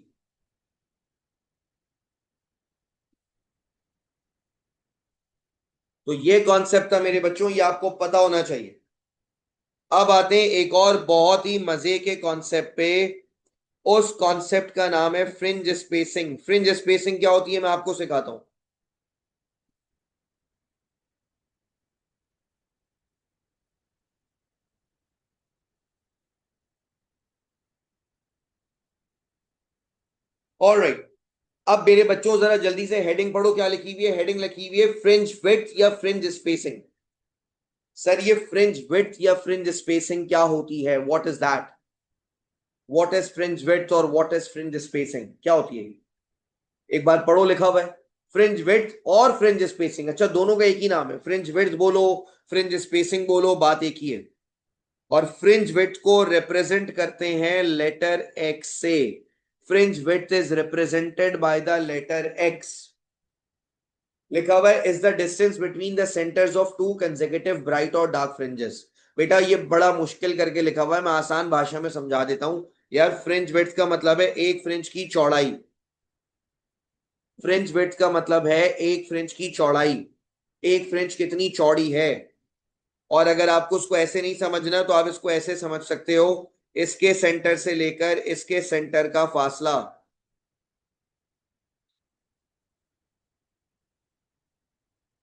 तो ये कॉन्सेप्ट था मेरे बच्चों, ये आपको पता होना चाहिए। अब आते हैं एक और बहुत ही मजे के कॉन्सेप्ट पे। उस कॉन्सेप्ट का नाम है फ्रिंज स्पेसिंग। फ्रिंज स्पेसिंग क्या होती है मैं आपको सिखाता हूं। ऑलराइट, अब मेरे बच्चों जरा जल्दी से हेडिंग पढ़ो, क्या लिखी हुई है? हेडिंग लिखी हुई है फ्रिंज विड्थ या फ्रिंज स्पेसिंग। सर ये फ्रिंज विड्थ या फ्रिंज स्पेसिंग क्या होती है? What is that? What is fringe width और व्हाट इज फ्रिंज स्पेसिंग, क्या होती है? एक बार पढ़ो, लिखा हुआ है फ्रिंज विड्थ और फ्रिंज स्पेसिंग। अच्छा, दोनों का एक ही नाम है, फ्रिंज विड्थ बोलो फ्रिंज स्पेसिंग बोलो, बात एक ही है। और फ्रिंज विड्थ को रिप्रेजेंट करते हैं लेटर एक्स से। Fringe width is represented by the letter X. लिखा हुआ है is the distance between the centres of two consecutive bright और डार्क फ्रिंजेस। बेटा ये बड़ा मुश्किल करके लिखा हुआ है, मैं आसान भाषा में समझा देता हूं। यार फ्रिंज विड्थ का मतलब है एक फ्रिंज की चौड़ाई। फ्रिंज विड्थ का मतलब है एक फ्रिंज की चौड़ाई। एक फ्रिंज कितनी चौड़ी है। और अगर आपको उसको ऐसे नहीं समझना तो आप इसको ऐसे समझ सकते हो, इसके सेंटर से लेकर इसके सेंटर का फासला।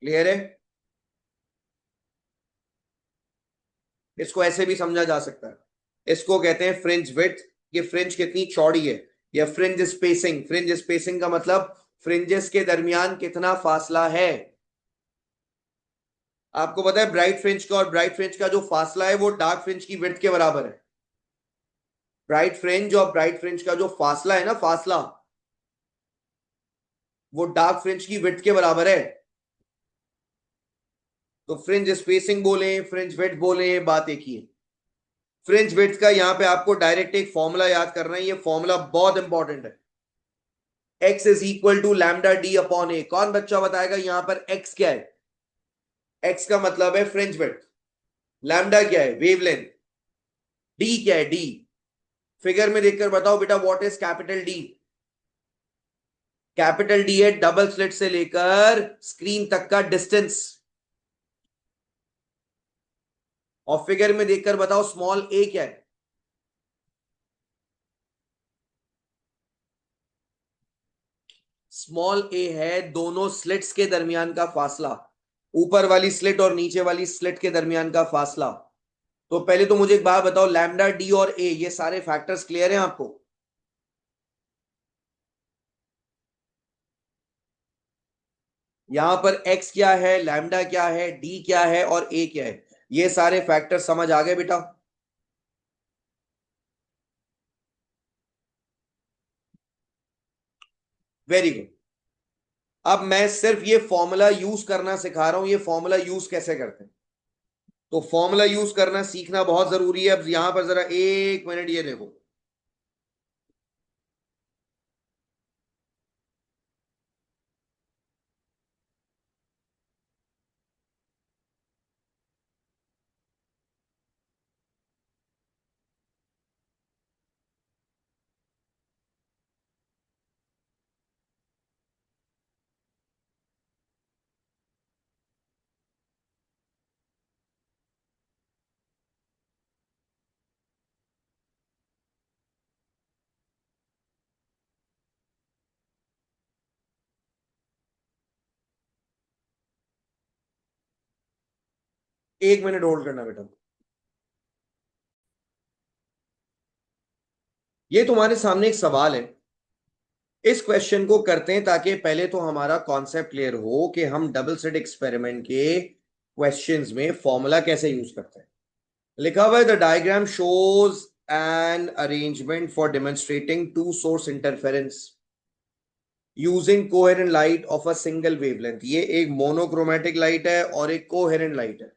क्लियर है। इसको ऐसे भी समझा जा सकता है, इसको कहते हैं फ्रिंज विड्थ। ये फ्रिंज कितनी चौड़ी है। या फ्रिंज स्पेसिंग, फ्रिंज स्पेसिंग का मतलब फ्रिंजेस के दरमियान कितना फासला है। आपको पता है ब्राइट फ्रिंज का और ब्राइट फ्रिंज का जो फासला है वो डार्क फ्रिंज की विड्थ के बराबर है। ब्राइट फ्रिंज और ब्राइट फ्रिंज का जो फासला है ना, फासला, वो डार्क फ्रिंज की विड्थ के बराबर है। तो फ्रिंज स्पेसिंग बोले फ्रिंज विड्थ बोले, बात एक ही है। फ्रिंज विड्थ का यहां पे आपको डायरेक्ट एक फॉर्मूला याद करना है, ये फॉर्मूला बहुत इंपॉर्टेंट है। x is equal to lambda D upon A. कौन बच्चा बताएगा यहां पर x क्या है। x का मतलब है फ्रिंज विड्थ, लैम्डा क्या है वेवलेंथ, डी क्या है डी। फिगर में देखकर बताओ बेटा what is capital D. Capital D है डबल स्लिट से लेकर स्क्रीन तक का डिस्टेंस। और फिगर में देखकर बताओ स्मॉल ए क्या है। स्मॉल ए है दोनों स्लिट्स के दरमियान का फासला, ऊपर वाली स्लिट और नीचे वाली स्लिट के दरमियान का फासला। तो पहले तो मुझे एक बात बताओ, लैम्डा डी और ए ये सारे फैक्टर्स क्लियर हैं आपको। यहां पर एक्स क्या है, लैम्डा क्या है, डी क्या है और ए क्या है, ये सारे फैक्टर समझ आ गए बेटा। Very good. अब मैं सिर्फ ये फॉर्मूला यूज करना सिखा रहा हूं, ये फॉर्मूला यूज कैसे करते हैं। तो फॉर्मूला यूज करना सीखना बहुत जरूरी है। अब यहां पर जरा एक मिनट ये देखो। एक मिनट होल्ड करना बेटा। ये तुम्हारे सामने एक सवाल है, इस क्वेश्चन को करते हैं ताकि पहले तो हमारा कॉन्सेप्ट क्लियर हो कि हम डबल स्लिट एक्सपेरिमेंट के क्वेश्चंस में फॉर्मूला कैसे यूज करते हैं। लिखा हुआ है the diagram shows an arrangement for demonstrating two source interference using coherent light of a single wavelength. ये एक मोनोक्रोमेटिक लाइट है और एक कोहेरेंट लाइट है।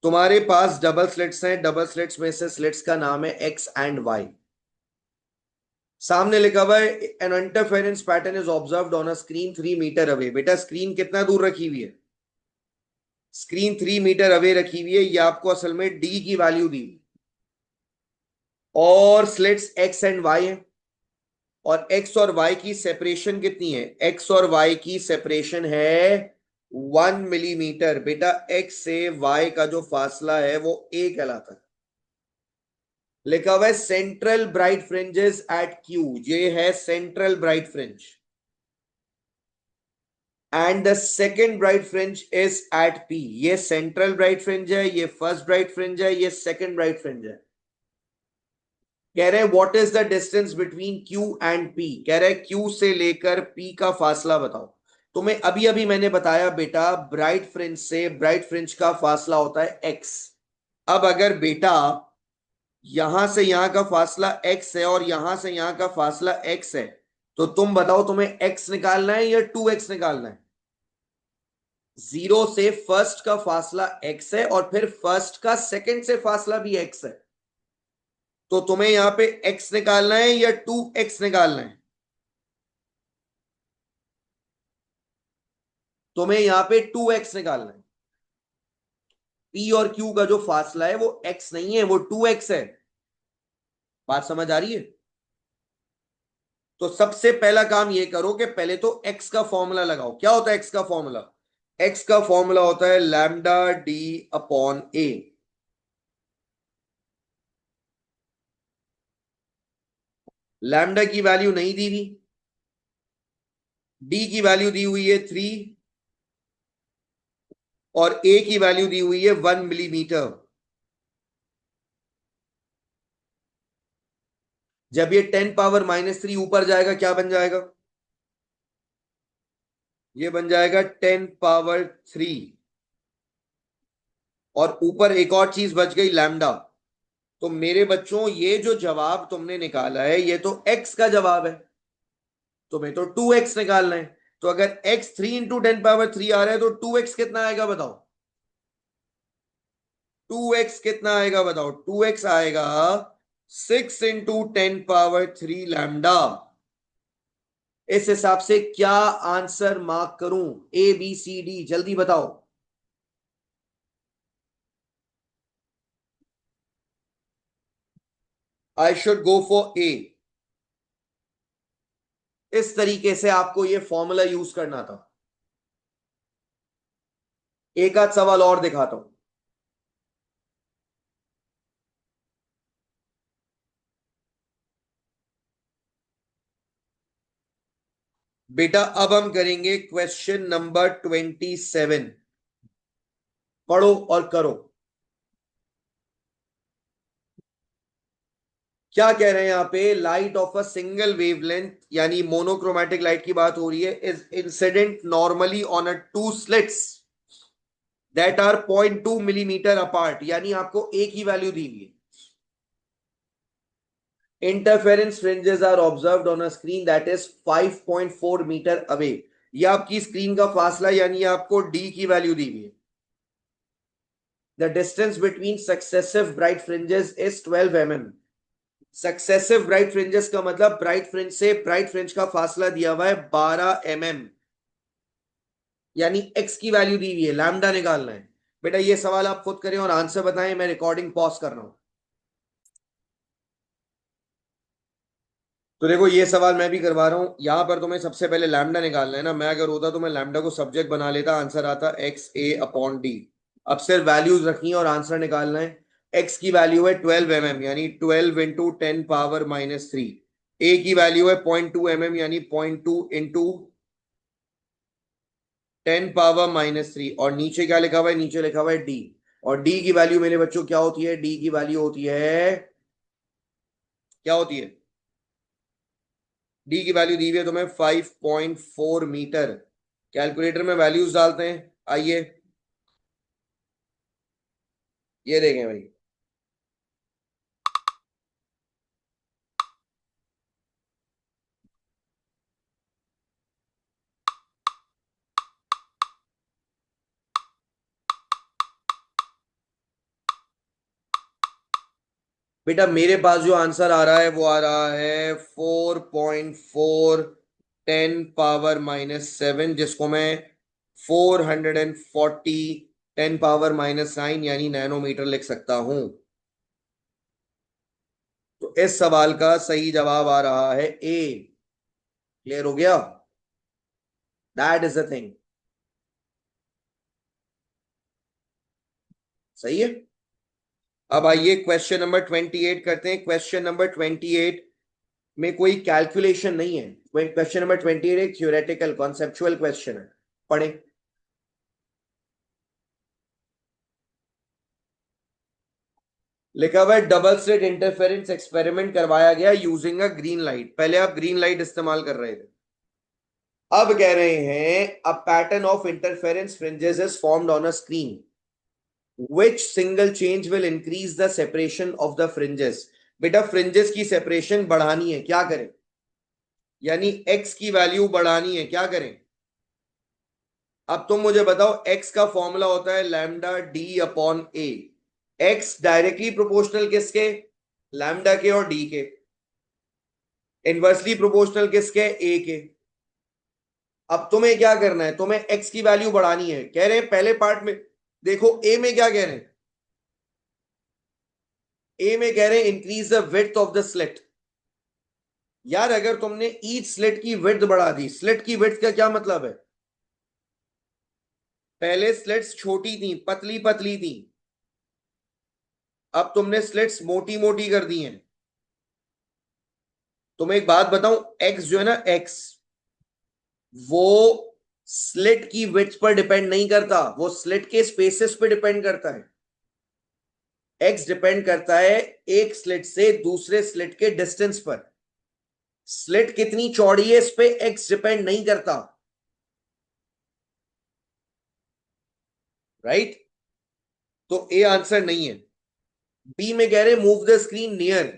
तुम्हारे पास डबल स्लिट्स हैं, डबल स्लिट्स में से स्लिट्स का नाम है एक्स एंड वाई। सामने लिखा हुआ है an interference pattern is observed on a screen 3 metre away. बेटा स्क्रीन कितना दूर रखी हुई है, स्क्रीन 3 मीटर अवे रखी हुई है। ये आपको असल में डी की वैल्यू दी और स्लिट्स एक्स एंड वाई है। और एक्स और वाई की सेपरेशन कितनी है, एक्स और वाई की सेपरेशन है 1 मिलीमीटर। बेटा एक्स से वाई का जो फासला है वो ए कहलाता है। लिखा हुआ है central bright fringes at Q. ये है central bright fringe and the second bright fringe is at P. ये सेंट्रल ब्राइट फ्रिंज है, ये फर्स्ट ब्राइट फ्रिंज है, ये सेकेंड ब्राइट फ्रिंज है। कह रहे हैं what is the distance between Q and P. कह रहे हैं क्यू से लेकर पी का फासला बताओ। तुम्हें अभी अभी मैंने बताया बेटा ब्राइट फ्रिंज से ब्राइट फ्रिंज का फासला होता है एक्स। अब अगर बेटा यहां से यहां का फासला x है और यहां से यहां का फासला x है, तो तुम बताओ तुम्हें x निकालना है या 2x निकालना है। जीरो से फर्स्ट का फासला x है और फिर फर्स्ट का सेकंड से फासला भी x है। तो तुम्हें यहां पे x निकालना है या 2x निकालना है। तुम्हें यहां पे 2x निकालना है। P और Q का जो फासला है वो x नहीं है, वो 2x है। बात समझ आ रही है? तो सबसे पहला काम ये करो कि पहले तो x का फॉर्मूला लगाओ। क्या होता है x का फॉर्मूला? x का फॉर्मूला होता है लैम्डा डी अपॉन ए। लैम्डा की वैल्यू नहीं दी हुई, डी की वैल्यू दी हुई है 3 और ए की वैल्यू दी हुई है 1 मिलीमीटर। जब ये 10⁻³ ऊपर जाएगा क्या बन जाएगा? ये बन जाएगा 10⁻³ और ऊपर एक और चीज बच गई लैम्डा। तो मेरे बच्चों ये जो जवाब तुमने निकाला है ये तो x का जवाब है, तुम्हें तो 2x निकालना है। तो अगर x 3 इंटू 10⁻³ आ रहा है तो 2x कितना आएगा बताओ? 2x कितना आएगा बताओ? 2x आएगा 6 इंटू 10⁻³ लैम्डा। इस हिसाब से क्या आंसर मार्क करूं? ए बी सी डी, जल्दी बताओ। I should go for a. इस तरीके से आपको यह फॉर्मूला यूज करना था। एक आध सवाल और दिखाता हूं। बेटा अब हम करेंगे क्वेश्चन नंबर 27। पढ़ो और करो। क्या कह रहे हैं यहां पे? Light of a single wavelength यानी मोनोक्रोमैटिक लाइट की बात हो रही है, is incident normally on a two slits that are 0.2 millimetre apart. यानी आपको एक ही वैल्यू दी हुई है। Interference fringes are observed on a screen that is 5.4 metre away. ये आपकी स्क्रीन का फासला यानी आपको डी की वैल्यू दी हुई है। The distance between successive bright fringes is 12 mm। Successive bright fringes का मतलब ब्राइट फ्रिंज से ब्राइट फ्रिंज का फासला दिया हुआ है 12 mm। यानी एक्स की वैल्यू दी हुई है, लैम्डा निकालना है। बेटा ये सवाल आप खुद करें और आंसर बताएं, मैं रिकॉर्डिंग पॉज कर रहा हूं। तो देखो ये सवाल मैं भी करवा रहा हूं। यहां पर तुम्हें सबसे पहले लैम्डा निकालना है ना। मैं अगर होता तो मैं लैम्डा को सब्जेक्ट बना लेता, आंसर आता एक्स ए अपॉन डी। अब सिर्फ वैल्यूज रखनी है और आंसर निकालना है। एक्स की वैल्यू है 12 mm यानी 12 इंटू 10⁻³ ए की वैल्यू है 0.2 mm यानी 0.2 इंटू 10⁻³ और नीचे क्या लिखा हुआ है? नीचे लिखा हुआ है डी। और डी की वैल्यू मेरे बच्चों क्या होती है? डी की वैल्यू होती है, क्या होती है? डी की वैल्यू दी हुई है तुम्हें 5.4 मीटर। कैलकुलेटर में वैल्यूज डालते हैं, आइए। ये देखें भाई, बेटा मेरे पास जो आंसर आ रहा है वो आ रहा है 4.4 10⁻⁻7, जिसको मैं 440 10⁻⁻9 यानी नैनोमीटर लिख सकता हूं। तो इस सवाल का सही जवाब आ रहा है ए। क्लियर हो गया? That is the thing. सही है। अब आइए क्वेश्चन नंबर 28 करते हैं। क्वेश्चन नंबर 28 में कोई कैलकुलेशन नहीं है। क्वेश्चन नंबर 28 एक थ्योरेटिकल कॉन्सेप्चुअल क्वेश्चन है। पढ़े। लिखा हुआ है डबल स्लिट इंटरफेरेंस एक्सपेरिमेंट करवाया गया यूजिंग अ ग्रीन लाइट। पहले आप ग्रीन लाइट इस्तेमाल कर रहे थे, अब कह रहे हैं a pattern of interference fringes is formed on a screen which single change will increase the separation of the fringes। बेटा फ्रिंजेस की सेपरेशन बढ़ानी है, क्या करें? यानी x की वैल्यू बढ़ानी है, क्या करें? अब तुम मुझे बताओ, x का फॉर्मूला होता है लैम्डा डी अपॉन ए। x डायरेक्टली प्रोपोर्शनल किसके? लैम्डा के और डी के। इनवर्सली प्रोपोर्शनल किसके? ए के। अब तुम्हें क्या करना है, तुम्हें एक्स की वैल्यू बढ़ानी है। कह रहे हैं पहले पार्ट में, देखो ए में क्या कह रहे हैं, ए में कह रहे हैं increase the width of the slit. यार अगर तुमने ईच स्लिट की विड्थ बढ़ा दी, स्लिट की विड्थ का क्या मतलब है, पहले स्लिट्स छोटी थी, पतली पतली थी, अब तुमने स्लिट्स मोटी मोटी कर दी हैं। तो मैं एक बात बताऊं, एक्स जो है ना, एक्स वो स्लिट की विड्थ पर डिपेंड नहीं करता, वो स्लिट के स्पेसेस पे डिपेंड करता है। एक्स डिपेंड करता है एक स्लिट से दूसरे स्लिट के डिस्टेंस पर। स्लिट कितनी चौड़ी है इस पे एक्स डिपेंड नहीं करता, राइट। तो ए आंसर नहीं है। बी में कह रहे मूव द स्क्रीन नियर।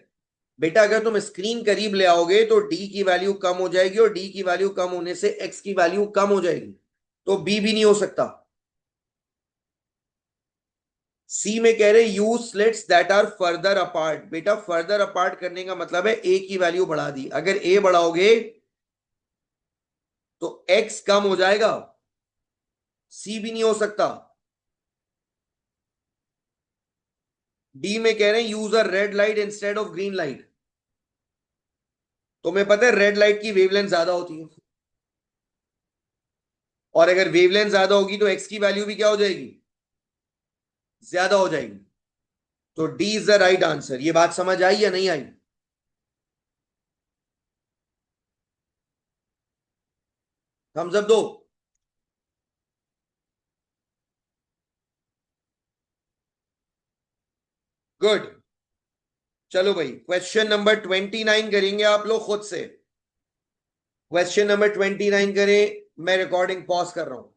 बेटा अगर तुम स्क्रीन करीब ले आओगे तो डी की वैल्यू कम हो जाएगी, और डी की वैल्यू कम होने से एक्स की वैल्यू कम हो जाएगी, तो बी भी नहीं हो सकता। सी में कह रहे use slits that are further apart. बेटा फर्दर अपार्ट करने का मतलब है ए की वैल्यू बढ़ा दी, अगर ए बढ़ाओगे तो एक्स कम हो जाएगा, सी भी नहीं हो सकता। डी में कह रहे हैं use a red light instead of green light. तुम्हें पता है रेड लाइट की वेवलेंथ ज्यादा होती है, और अगर वेवलेंथ ज्यादा होगी तो एक्स की वैल्यू भी क्या हो जाएगी, ज्यादा हो जाएगी। तो D is the right answer. ये बात समझ आई या नहीं आई? थम्स अप दो। गुड। चलो भाई क्वेश्चन नंबर 29 करेंगे आप लोग खुद से। क्वेश्चन नंबर 29 करें, मैं रिकॉर्डिंग पॉज कर रहा हूं।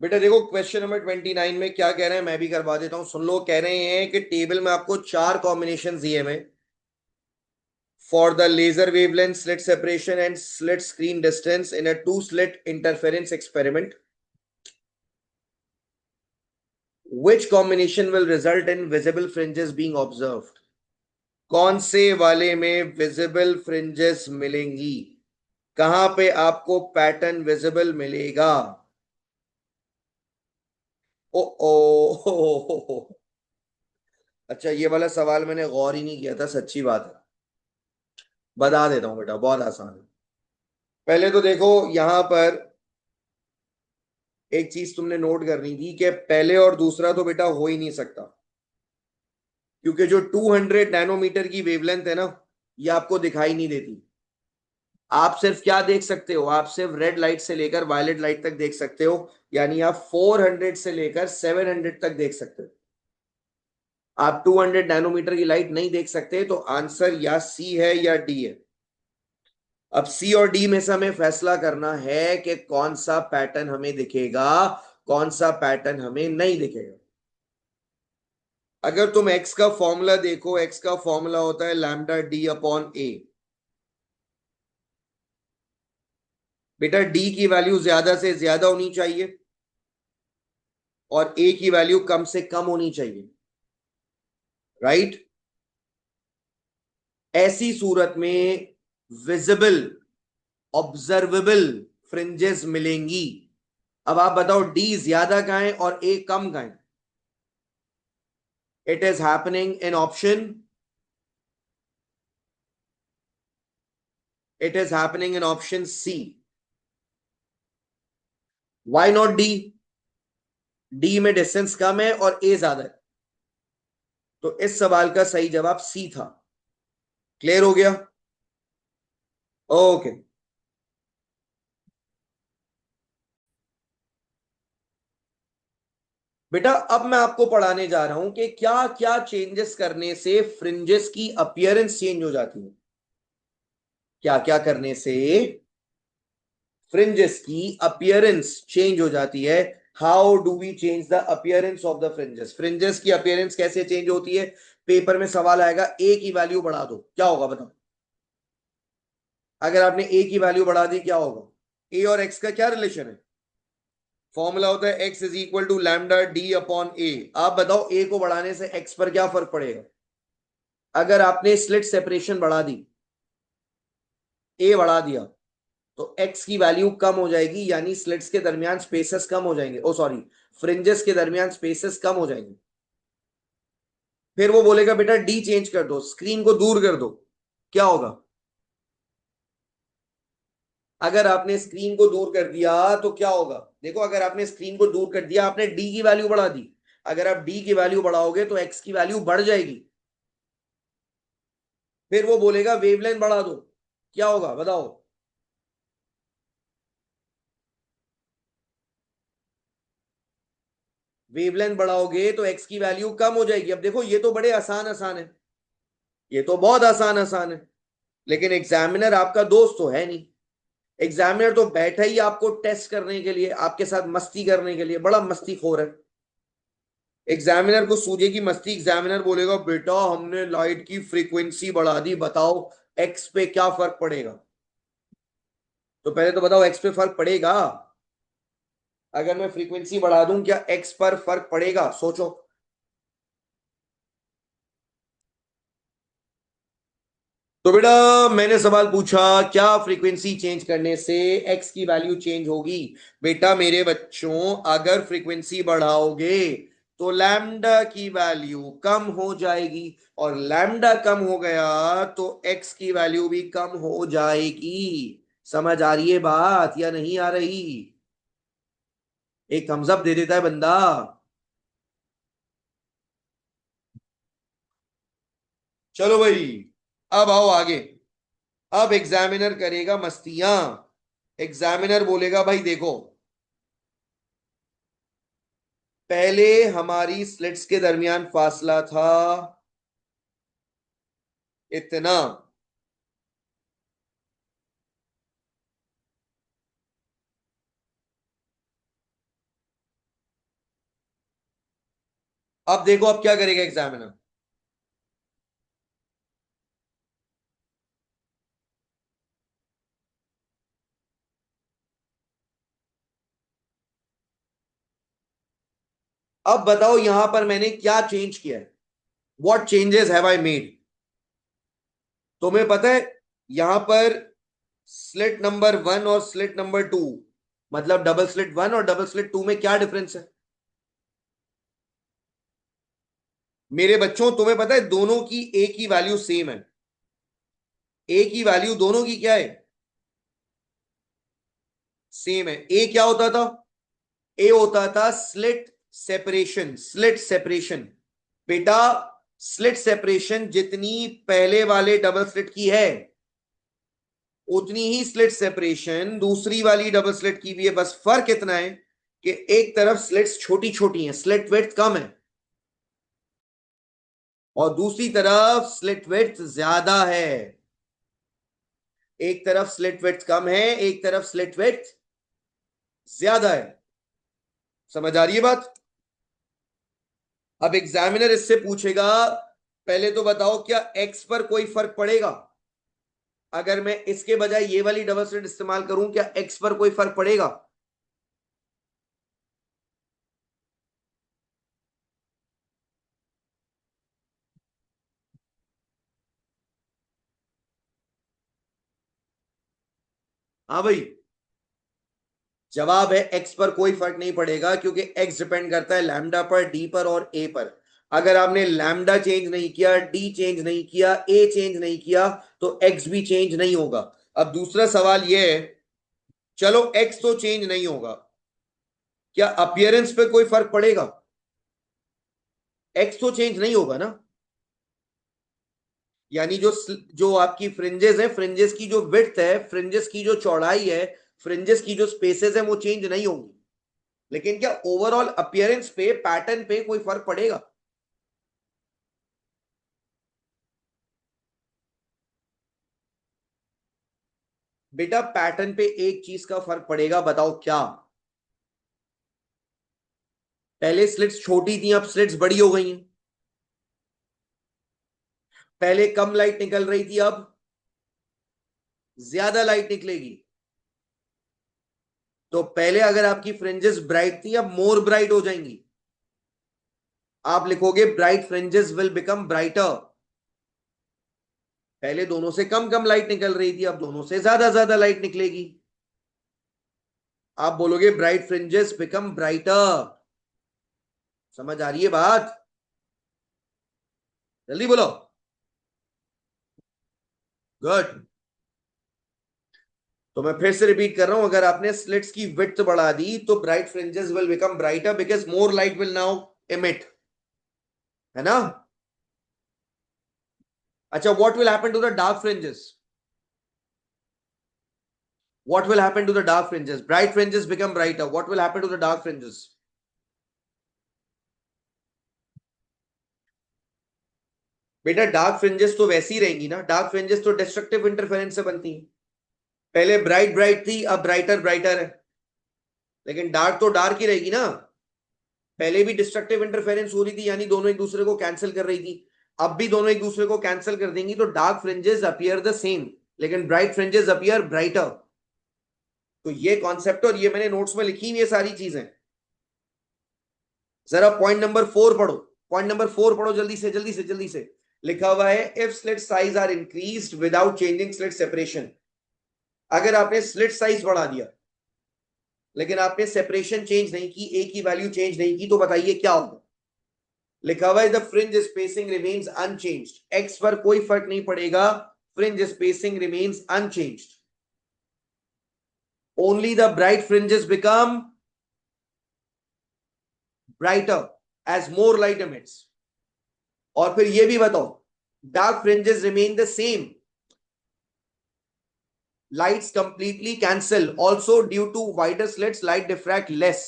बेटा देखो क्वेश्चन नंबर 29 में क्या कह रहे हैं, मैं भी करवा देता हूं, सुन लो। कह रहे हैं कि टेबल में आपको चार कॉम्बिनेशन दिए हुए for the laser wavelength, slit separation and slit screen distance in a two slit interference experiment, which combination will result in visible fringes being observed। कौन से वाले में विजिबल फ्रिंजेस मिलेंगी, कहां पे आपको पैटर्न विजिबल मिलेगा? ओ ओ अच्छा ये वाला सवाल मैंने गौर ही नहीं किया था, सच्ची बात है। बता देता हूं बेटा, बहुत आसान है। पहले तो देखो यहां पर एक चीज तुमने नोट करनी थी कि पहले और दूसरा तो बेटा हो ही नहीं सकता, क्योंकि जो 200 नैनोमीटर की वेवलेंथ है ना, ये आपको दिखाई नहीं देती। आप सिर्फ क्या देख सकते हो, आप सिर्फ रेड लाइट से लेकर वायलेट लाइट तक देख सकते हो, यानी आप 400 से लेकर 700 तक देख सकते हो। आप 200 नैनोमीटर की लाइट नहीं देख सकते, तो आंसर या सी है या डी है। अब सी और डी में से हमें फैसला करना है कि कौन सा पैटर्न हमें दिखेगा, कौन सा पैटर्न हमें नहीं दिखेगा। अगर तुम एक्स का फॉर्मूला देखो, एक्स का फॉर्मूला होता है लैम्डा डी अपॉन ए। बेटा डी की वैल्यू ज्यादा से ज्यादा होनी चाहिए और ए की वैल्यू कम से कम होनी चाहिए, राइट। ऐसी सूरत में विजिबल ऑब्जर्वेबल फ्रिंजेस मिलेंगी। अब आप बताओ डी ज्यादा का है और ए कम का है। It is happening in option, it is happening in option C. Why not D? D में डिस्टेंस कम है और ए ज्यादा है, तो इस सवाल का सही जवाब सी था। क्लियर हो गया? ओके। बेटा अब मैं आपको पढ़ाने जा रहा हूं कि क्या क्या चेंजेस करने से फ्रिंजेस की अपीयरेंस चेंज हो जाती है। क्या क्या करने से फ्रिंजेस की अपीयरेंस चेंज हो जाती है। How do we change the appearance of the fringes? Fringes की अपीयरेंस कैसे चेंज होती है? पेपर में सवाल आएगा ए की वैल्यू बढ़ा दो, क्या होगा बताओ? अगर आपने ए की वैल्यू बढ़ा दी क्या होगा? ए और एक्स का क्या रिलेशन है? फॉर्मूला होता है x is equal to lambda D upon A. आप बताओ ए को बढ़ाने से एक्स पर क्या फर्क पड़ेगा? अगर आपने स्लिट सेपरेशन बढ़ा दी, ए बढ़ा दिया तो एक्स की वैल्यू कम हो जाएगी, यानी स्लिट्स के दरमियान स्पेसेस कम हो जाएंगे, ओ सॉरी, फ्रिंजेस के दरमियान स्पेसेस कम हो जाएंगे। फिर वो बोलेगा बेटा डी चेंज कर दो, स्क्रीन को दूर कर दो, क्या होगा? अगर आपने स्क्रीन को दूर कर दिया तो क्या होगा? देखो, अगर आपने स्क्रीन को दूर कर दिया, आपने डी की वैल्यू बढ़ा दी। अगर आप डी की वैल्यू बढ़ाओगे तो एक्स की वैल्यू बढ़ जाएगी। फिर वो बोलेगा वेवलेंथ बढ़ा दो, क्या होगा बताओ? वेवलेंथ बढ़ाओगे तो एक्स की वैल्यू कम हो जाएगी। अब देखो, ये तो बड़े आसान आसान है, ये तो बहुत आसान आसान है, लेकिन एग्जामिनर आपका दोस्त तो है नहीं। एग्जामिनर तो बैठा ही आपको टेस्ट करने के लिए, आपके साथ मस्ती करने के लिए, बड़ा मस्ती खोर है। एग्जामिनर को सूझे की मस्ती, एग्जामिनर बोलेगा बेटा हमने लाइट की फ्रीक्वेंसी बढ़ा दी, बताओ एक्स पे क्या फर्क पड़ेगा? तो पहले तो बताओ एक्स पे फर्क पड़ेगा? अगर मैं फ्रीक्वेंसी बढ़ा दूं, क्या एक्स पर फर्क पड़ेगा? सोचो। तो बेटा मैंने सवाल पूछा, क्या फ्रीक्वेंसी चेंज करने से एक्स की वैल्यू चेंज होगी? बेटा मेरे बच्चों, अगर फ्रीक्वेंसी बढ़ाओगे तो लैम्डा की वैल्यू कम हो जाएगी, और लैम्डा कम हो गया तो एक्स की वैल्यू भी कम हो जाएगी। समझ आ रही है बात या नहीं आ रही? एक थम्स अप दे देता है बंदा। चलो भाई, अब आओ आगे। अब एग्जामिनर करेगा मस्तियां। एग्जामिनर बोलेगा भाई देखो, पहले हमारी स्लिट्स के दरमियान फासला था इतना, अब देखो अब क्या करेगा एग्जामिनर। अब बताओ यहां पर मैंने क्या चेंज किया है? What changes have I made? तुम्हें पता है यहां पर स्लिट नंबर वन और स्लिट नंबर टू, मतलब डबल स्लिट वन और डबल स्लिट टू में क्या डिफरेंस है? मेरे बच्चों तुम्हें पता है दोनों की ए की वैल्यू सेम है। ए की वैल्यू दोनों की क्या है? सेम है। ए क्या होता था? ए होता था स्लिट सेपरेशन, स्लिट सेपरेशन। बेटा स्लिट सेपरेशन जितनी पहले वाले डबल स्लिट की है, उतनी ही स्लिट सेपरेशन दूसरी वाली डबल स्लिट की भी है। बस फर्क इतना है कि एक तरफ स्लिट्स छोटी छोटी हैं, स्लिट विड्थ कम है, और दूसरी तरफ स्लिट विड्थ ज्यादा है। एक तरफ स्लिट विड्थ कम है, एक तरफ स्लिट विड्थ ज्यादा है। समझ आ रही है बात? अब एग्जामिनर इससे पूछेगा, पहले तो बताओ क्या एक्स पर कोई फर्क पड़ेगा? अगर मैं इसके बजाय ये वाली डबल स्लिट इस्तेमाल करूं, क्या एक्स पर कोई फर्क पड़ेगा? हाँ भाई, जवाब है एक्स पर कोई फर्क नहीं पड़ेगा, क्योंकि एक्स डिपेंड करता है लैम्डा पर, डी पर और ए पर। अगर आपने लैम्डा चेंज नहीं किया, डी चेंज नहीं किया, ए चेंज नहीं किया, तो एक्स भी चेंज नहीं होगा। अब दूसरा सवाल यह है, चलो एक्स तो चेंज नहीं होगा, क्या अपियरेंस पे कोई फर्क पड़ेगा? एक्स तो चेंज नहीं होगा ना, यानी जो आपकी फ्रिंजेस है, फ्रिंजेस की जो विड्थ है, फ्रिंजेस की जो चौड़ाई है, फ्रिंजेस की जो स्पेसेस है, वो चेंज नहीं होंगी। लेकिन क्या ओवरऑल अपियरेंस पे, पैटर्न पे कोई फर्क पड़ेगा? बेटा पैटर्न पे एक चीज का फर्क पड़ेगा, बताओ क्या? पहले स्लिट्स छोटी थी, अब स्लिट्स बड़ी हो गई हैं। पहले कम लाइट निकल रही थी, अब ज्यादा लाइट निकलेगी। तो पहले अगर आपकी फ्रिंजेस ब्राइट थी, अब मोर ब्राइट हो जाएंगी। आप लिखोगे bright fringes will become brighter. पहले दोनों से कम कम लाइट निकल रही थी, अब दोनों से ज्यादा लाइट निकलेगी। आप बोलोगे ब्राइट फ्रिंजेस बिकम ब्राइटर। समझ आ रही है बात? जल्दी बोलो। गुड। तो मैं फिर से रिपीट कर रहा हूं, अगर आपने स्लिट्स की विड्थ बढ़ा दी तो bright fringes will become brighter because more light will now emit, है ना? अच्छा, what will happen to the dark fringes? What will happen to the dark fringes? Bright fringes become brighter. What will happen to the dark fringes? बेटा dark fringes तो वैसी रहेंगी ना, dark fringes तो destructive interference से बनती हैं। पहले ब्राइट ब्राइट थी, अब ब्राइटर ब्राइटर है, लेकिन डार्क तो डार्क ही रहेगी ना। पहले भी डिस्ट्रक्टिव इंटरफेरेंस हो रही थी, यानी दोनों एक दूसरे को कैंसिल कर रही थी। अब भी दोनों एक दूसरे को कैंसिल कर देंगी, तो dark fringes appear the same, लेकिन ब्राइट फ्रिंजेस अपीयर ब्राइटर। तो ये कॉन्सेप्ट, और ये मैंने नोट्स में लिखी हुई है सारी चीजें। जरा पॉइंट नंबर 4 पढ़ो। पॉइंट नंबर 4 पढ़ो, जल्दी से जल्दी से जल्दी से। लिखा हुआ है if slit size are increased without changing slit separation. अगर आपने स्लिट साइज बढ़ा दिया लेकिन आपने सेपरेशन चेंज नहीं की, ए की वैल्यू चेंज नहीं की, तो बताइए क्या होगा? लिखा हुआ है the fringe spacing remains unchanged. X पर कोई फर्क नहीं पड़ेगा, fringe spacing remains unchanged. Only the bright fringes become brighter as more light emits। और फिर ये भी बताओ, dark fringes remain the same, lights completely cancel, also due to wider slits light diffract less,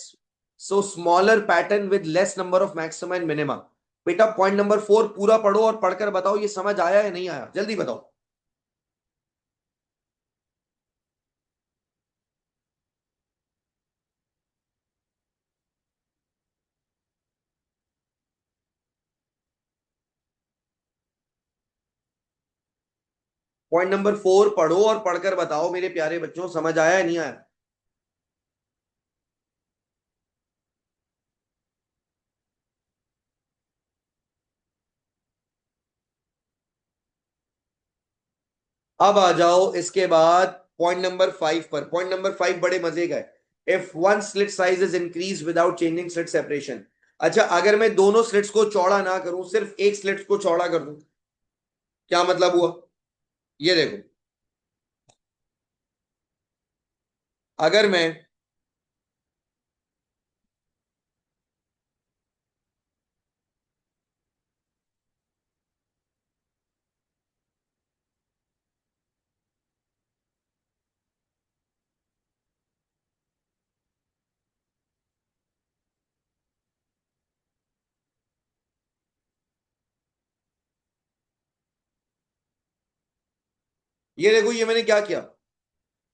so smaller pattern with less number of maxima and minima। बेटा point number 4 पूरा पढ़ो और पढ़कर बताओ ये समझ आया या नहीं आया, जल्दी बताओ। पॉइंट नंबर 4 पढ़ो और पढ़कर बताओ मेरे प्यारे बच्चों, समझ आया या नहीं आया? अब आ जाओ इसके बाद पॉइंट नंबर 5 पर। पॉइंट नंबर 5 बड़े मजे का है। If one slit size is increase without changing slit separation. अच्छा, अगर मैं दोनों स्लिट्स को चौड़ा ना करूं, सिर्फ एक स्लिट को चौड़ा कर दूं, क्या मतलब हुआ? ये देखो, अगर मैं ये देखो, ये मैंने क्या किया,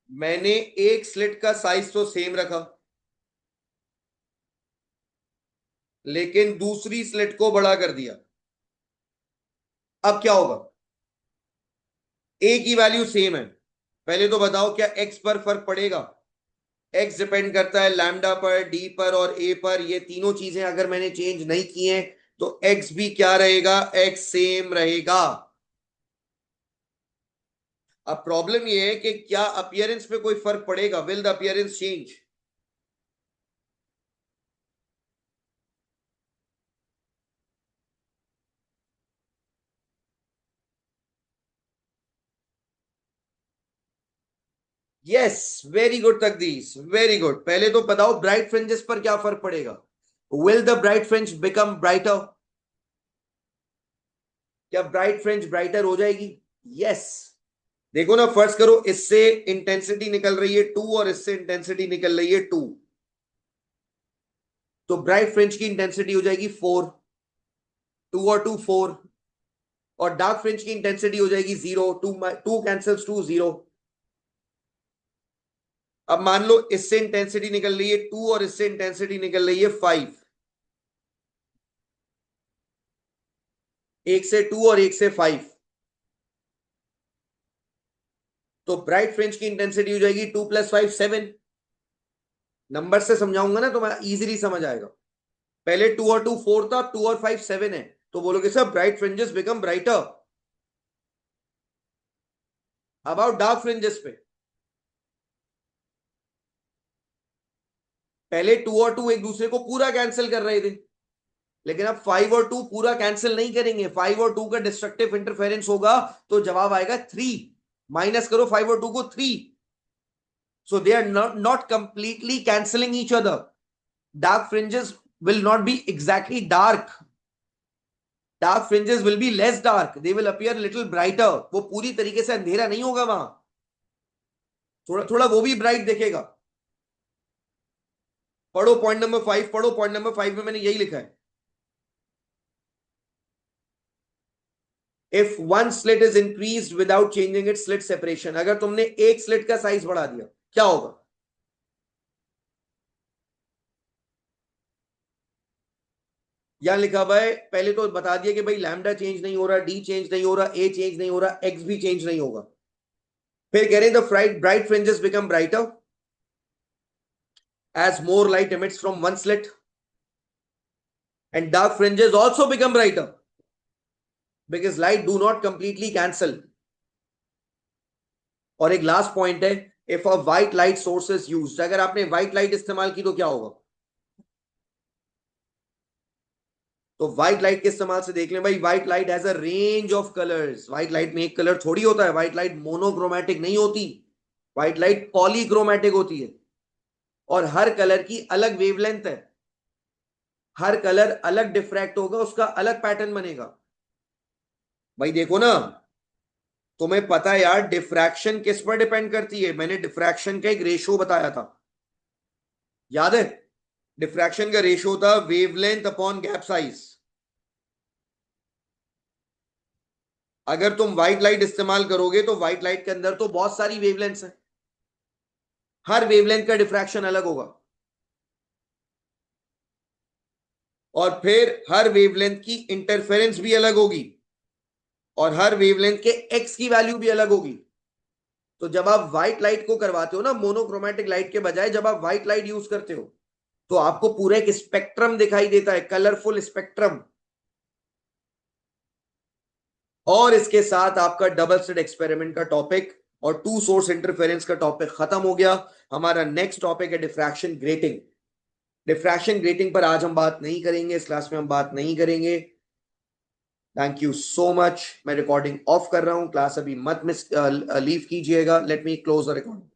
मैंने एक स्लिट का साइज तो सेम रखा, लेकिन दूसरी स्लिट को बड़ा कर दिया। अब क्या होगा? ए की वैल्यू सेम है। पहले तो बताओ क्या एक्स पर फर्क पड़ेगा? एक्स डिपेंड करता है लैम्डा पर, डी पर और ए पर। ये तीनों चीजें अगर मैंने चेंज नहीं की हैं तो एक्स भी क्या रहेगा? एक्स सेम रहेगा। अब प्रॉब्लम ये है कि क्या अपीयरेंस पे कोई फर्क पड़ेगा? Will the appearance change? Yes, very good Taqdees, very good. पहले तो बताओ ब्राइट फ्रिंजेस पर क्या फर्क पड़ेगा? Will the bright fringe become brighter? क्या ब्राइट फ्रिंज ब्राइटर हो जाएगी? यस। देखो ना, फर्स्ट करो, इससे इंटेंसिटी निकल रही है 2 और इससे इंटेंसिटी निकल रही है 2, तो ब्राइट फ्रिंज की इंटेंसिटी हो जाएगी 4। 2 और 2 4। और डार्क फ्रिंज की इंटेंसिटी हो जाएगी 0। 2 2 कैंसल्स 2 0। अब मान लो इससे इंटेंसिटी निकल रही है 2 और इससे इंटेंसिटी निकल रही है 5। एक से 2 और एक से 5, तो ब्राइट फ्रिंज की इंटेंसिटी हो जाएगी 2 + 5 7। नंबर से समझाऊंगा ना तो मैं इजीली समझ आएगा। पहले 2 और 2 4 था, 2 और 5 7 है, तो बोलोगे sir bright fringes become brighter. About dark fringes पे पहले 2 और 2 एक दूसरे को पूरा कैंसिल कर रहे थे, लेकिन अब 5 और 2 पूरा कैंसिल नहीं करेंगे। 5 और 2 का डिस्ट्रक्टिव इंटरफेरेंस होगा तो जवाब आएगा 3। माइनस करो 5 और 2 को 3। So they are not completely cancelling each other. Dark fringes will not be exactly dark. Dark fringes will be less dark. They will appear little brighter. वो पूरी तरीके से अंधेरा नहीं होगा वहां, थोड़ा थोड़ा वो भी ब्राइट दिखेगा। पढ़ो पॉइंट नंबर 5, पढ़ो पॉइंट नंबर 5 में मैंने यही लिखा है। If one slit is increased without changing its slit separation, अगर तुमने एक स्लिट का साइज बढ़ा दिया क्या होगा? यहां लिखा हुआ है, पहले तो बता दिया कि भाई लैम्डा चेंज नहीं हो रहा, डी चेंज नहीं हो रहा, ए चेंज नहीं हो रहा, एक्स भी चेंज नहीं होगा। फिर कह रहे हैं the bright fringes become brighter as more light emits from one slit, and dark fringes also become brighter because light do not completely cancel. और एक लास्ट पॉइंट है, if a white light source is used, अगर आपने white light इस्तेमाल की तो क्या होगा? तो व्हाइट लाइट के इस्तेमाल से देख लें भाई, white light has a range of colours. White light में एक कलर थोड़ी होता है, व्हाइट लाइट मोनोक्रोमैटिक नहीं होती, व्हाइट लाइट पॉलीक्रोमैटिक होती है, और हर कलर की अलग वेवलेंथ है, हर कलर अलग डिफ्रैक्ट होगा, उसका अलग पैटर्न बनेगा। भाई देखो ना, तुम्हें पता है यार डिफ्रैक्शन किस पर डिपेंड करती है? मैंने डिफ्रैक्शन का एक रेशो बताया था, याद है? डिफ्रैक्शन का रेशो था वेवलेंथ अपॉन गैप साइज। अगर तुम व्हाइट लाइट इस्तेमाल करोगे तो व्हाइट लाइट के अंदर तो बहुत सारी वेवलेंथ्स हैं, हर वेवलेंथ का डिफ्रैक्शन अलग होगा, और फिर हर वेवलेंथ की इंटरफेरेंस भी अलग होगी, और हर वेवलेंथ के एक्स की वैल्यू भी अलग होगी। तो जब आप व्हाइट लाइट को करवाते हो ना मोनोक्रोमैटिक लाइट के बजाय, जब आप व्हाइट लाइट यूज करते हो तो आपको पूरा एक स्पेक्ट्रम दिखाई देता है, कलरफुल स्पेक्ट्रम। और इसके साथ आपका डबल स्लिट एक्सपेरिमेंट का टॉपिक और टू सोर्स इंटरफेरेंस का टॉपिक खत्म हो गया। हमारा नेक्स्ट टॉपिक है डिफ्रैक्शन ग्रेटिंग। डिफ्रैक्शन ग्रेटिंग पर आज हम बात नहीं करेंगे, इस क्लास में हम बात नहीं करेंगे। Thank you so much. मैं रिकॉर्डिंग ऑफ कर रहा हूं, क्लास अभी मत मिस लीव कीजिएगा। Let me close the recording.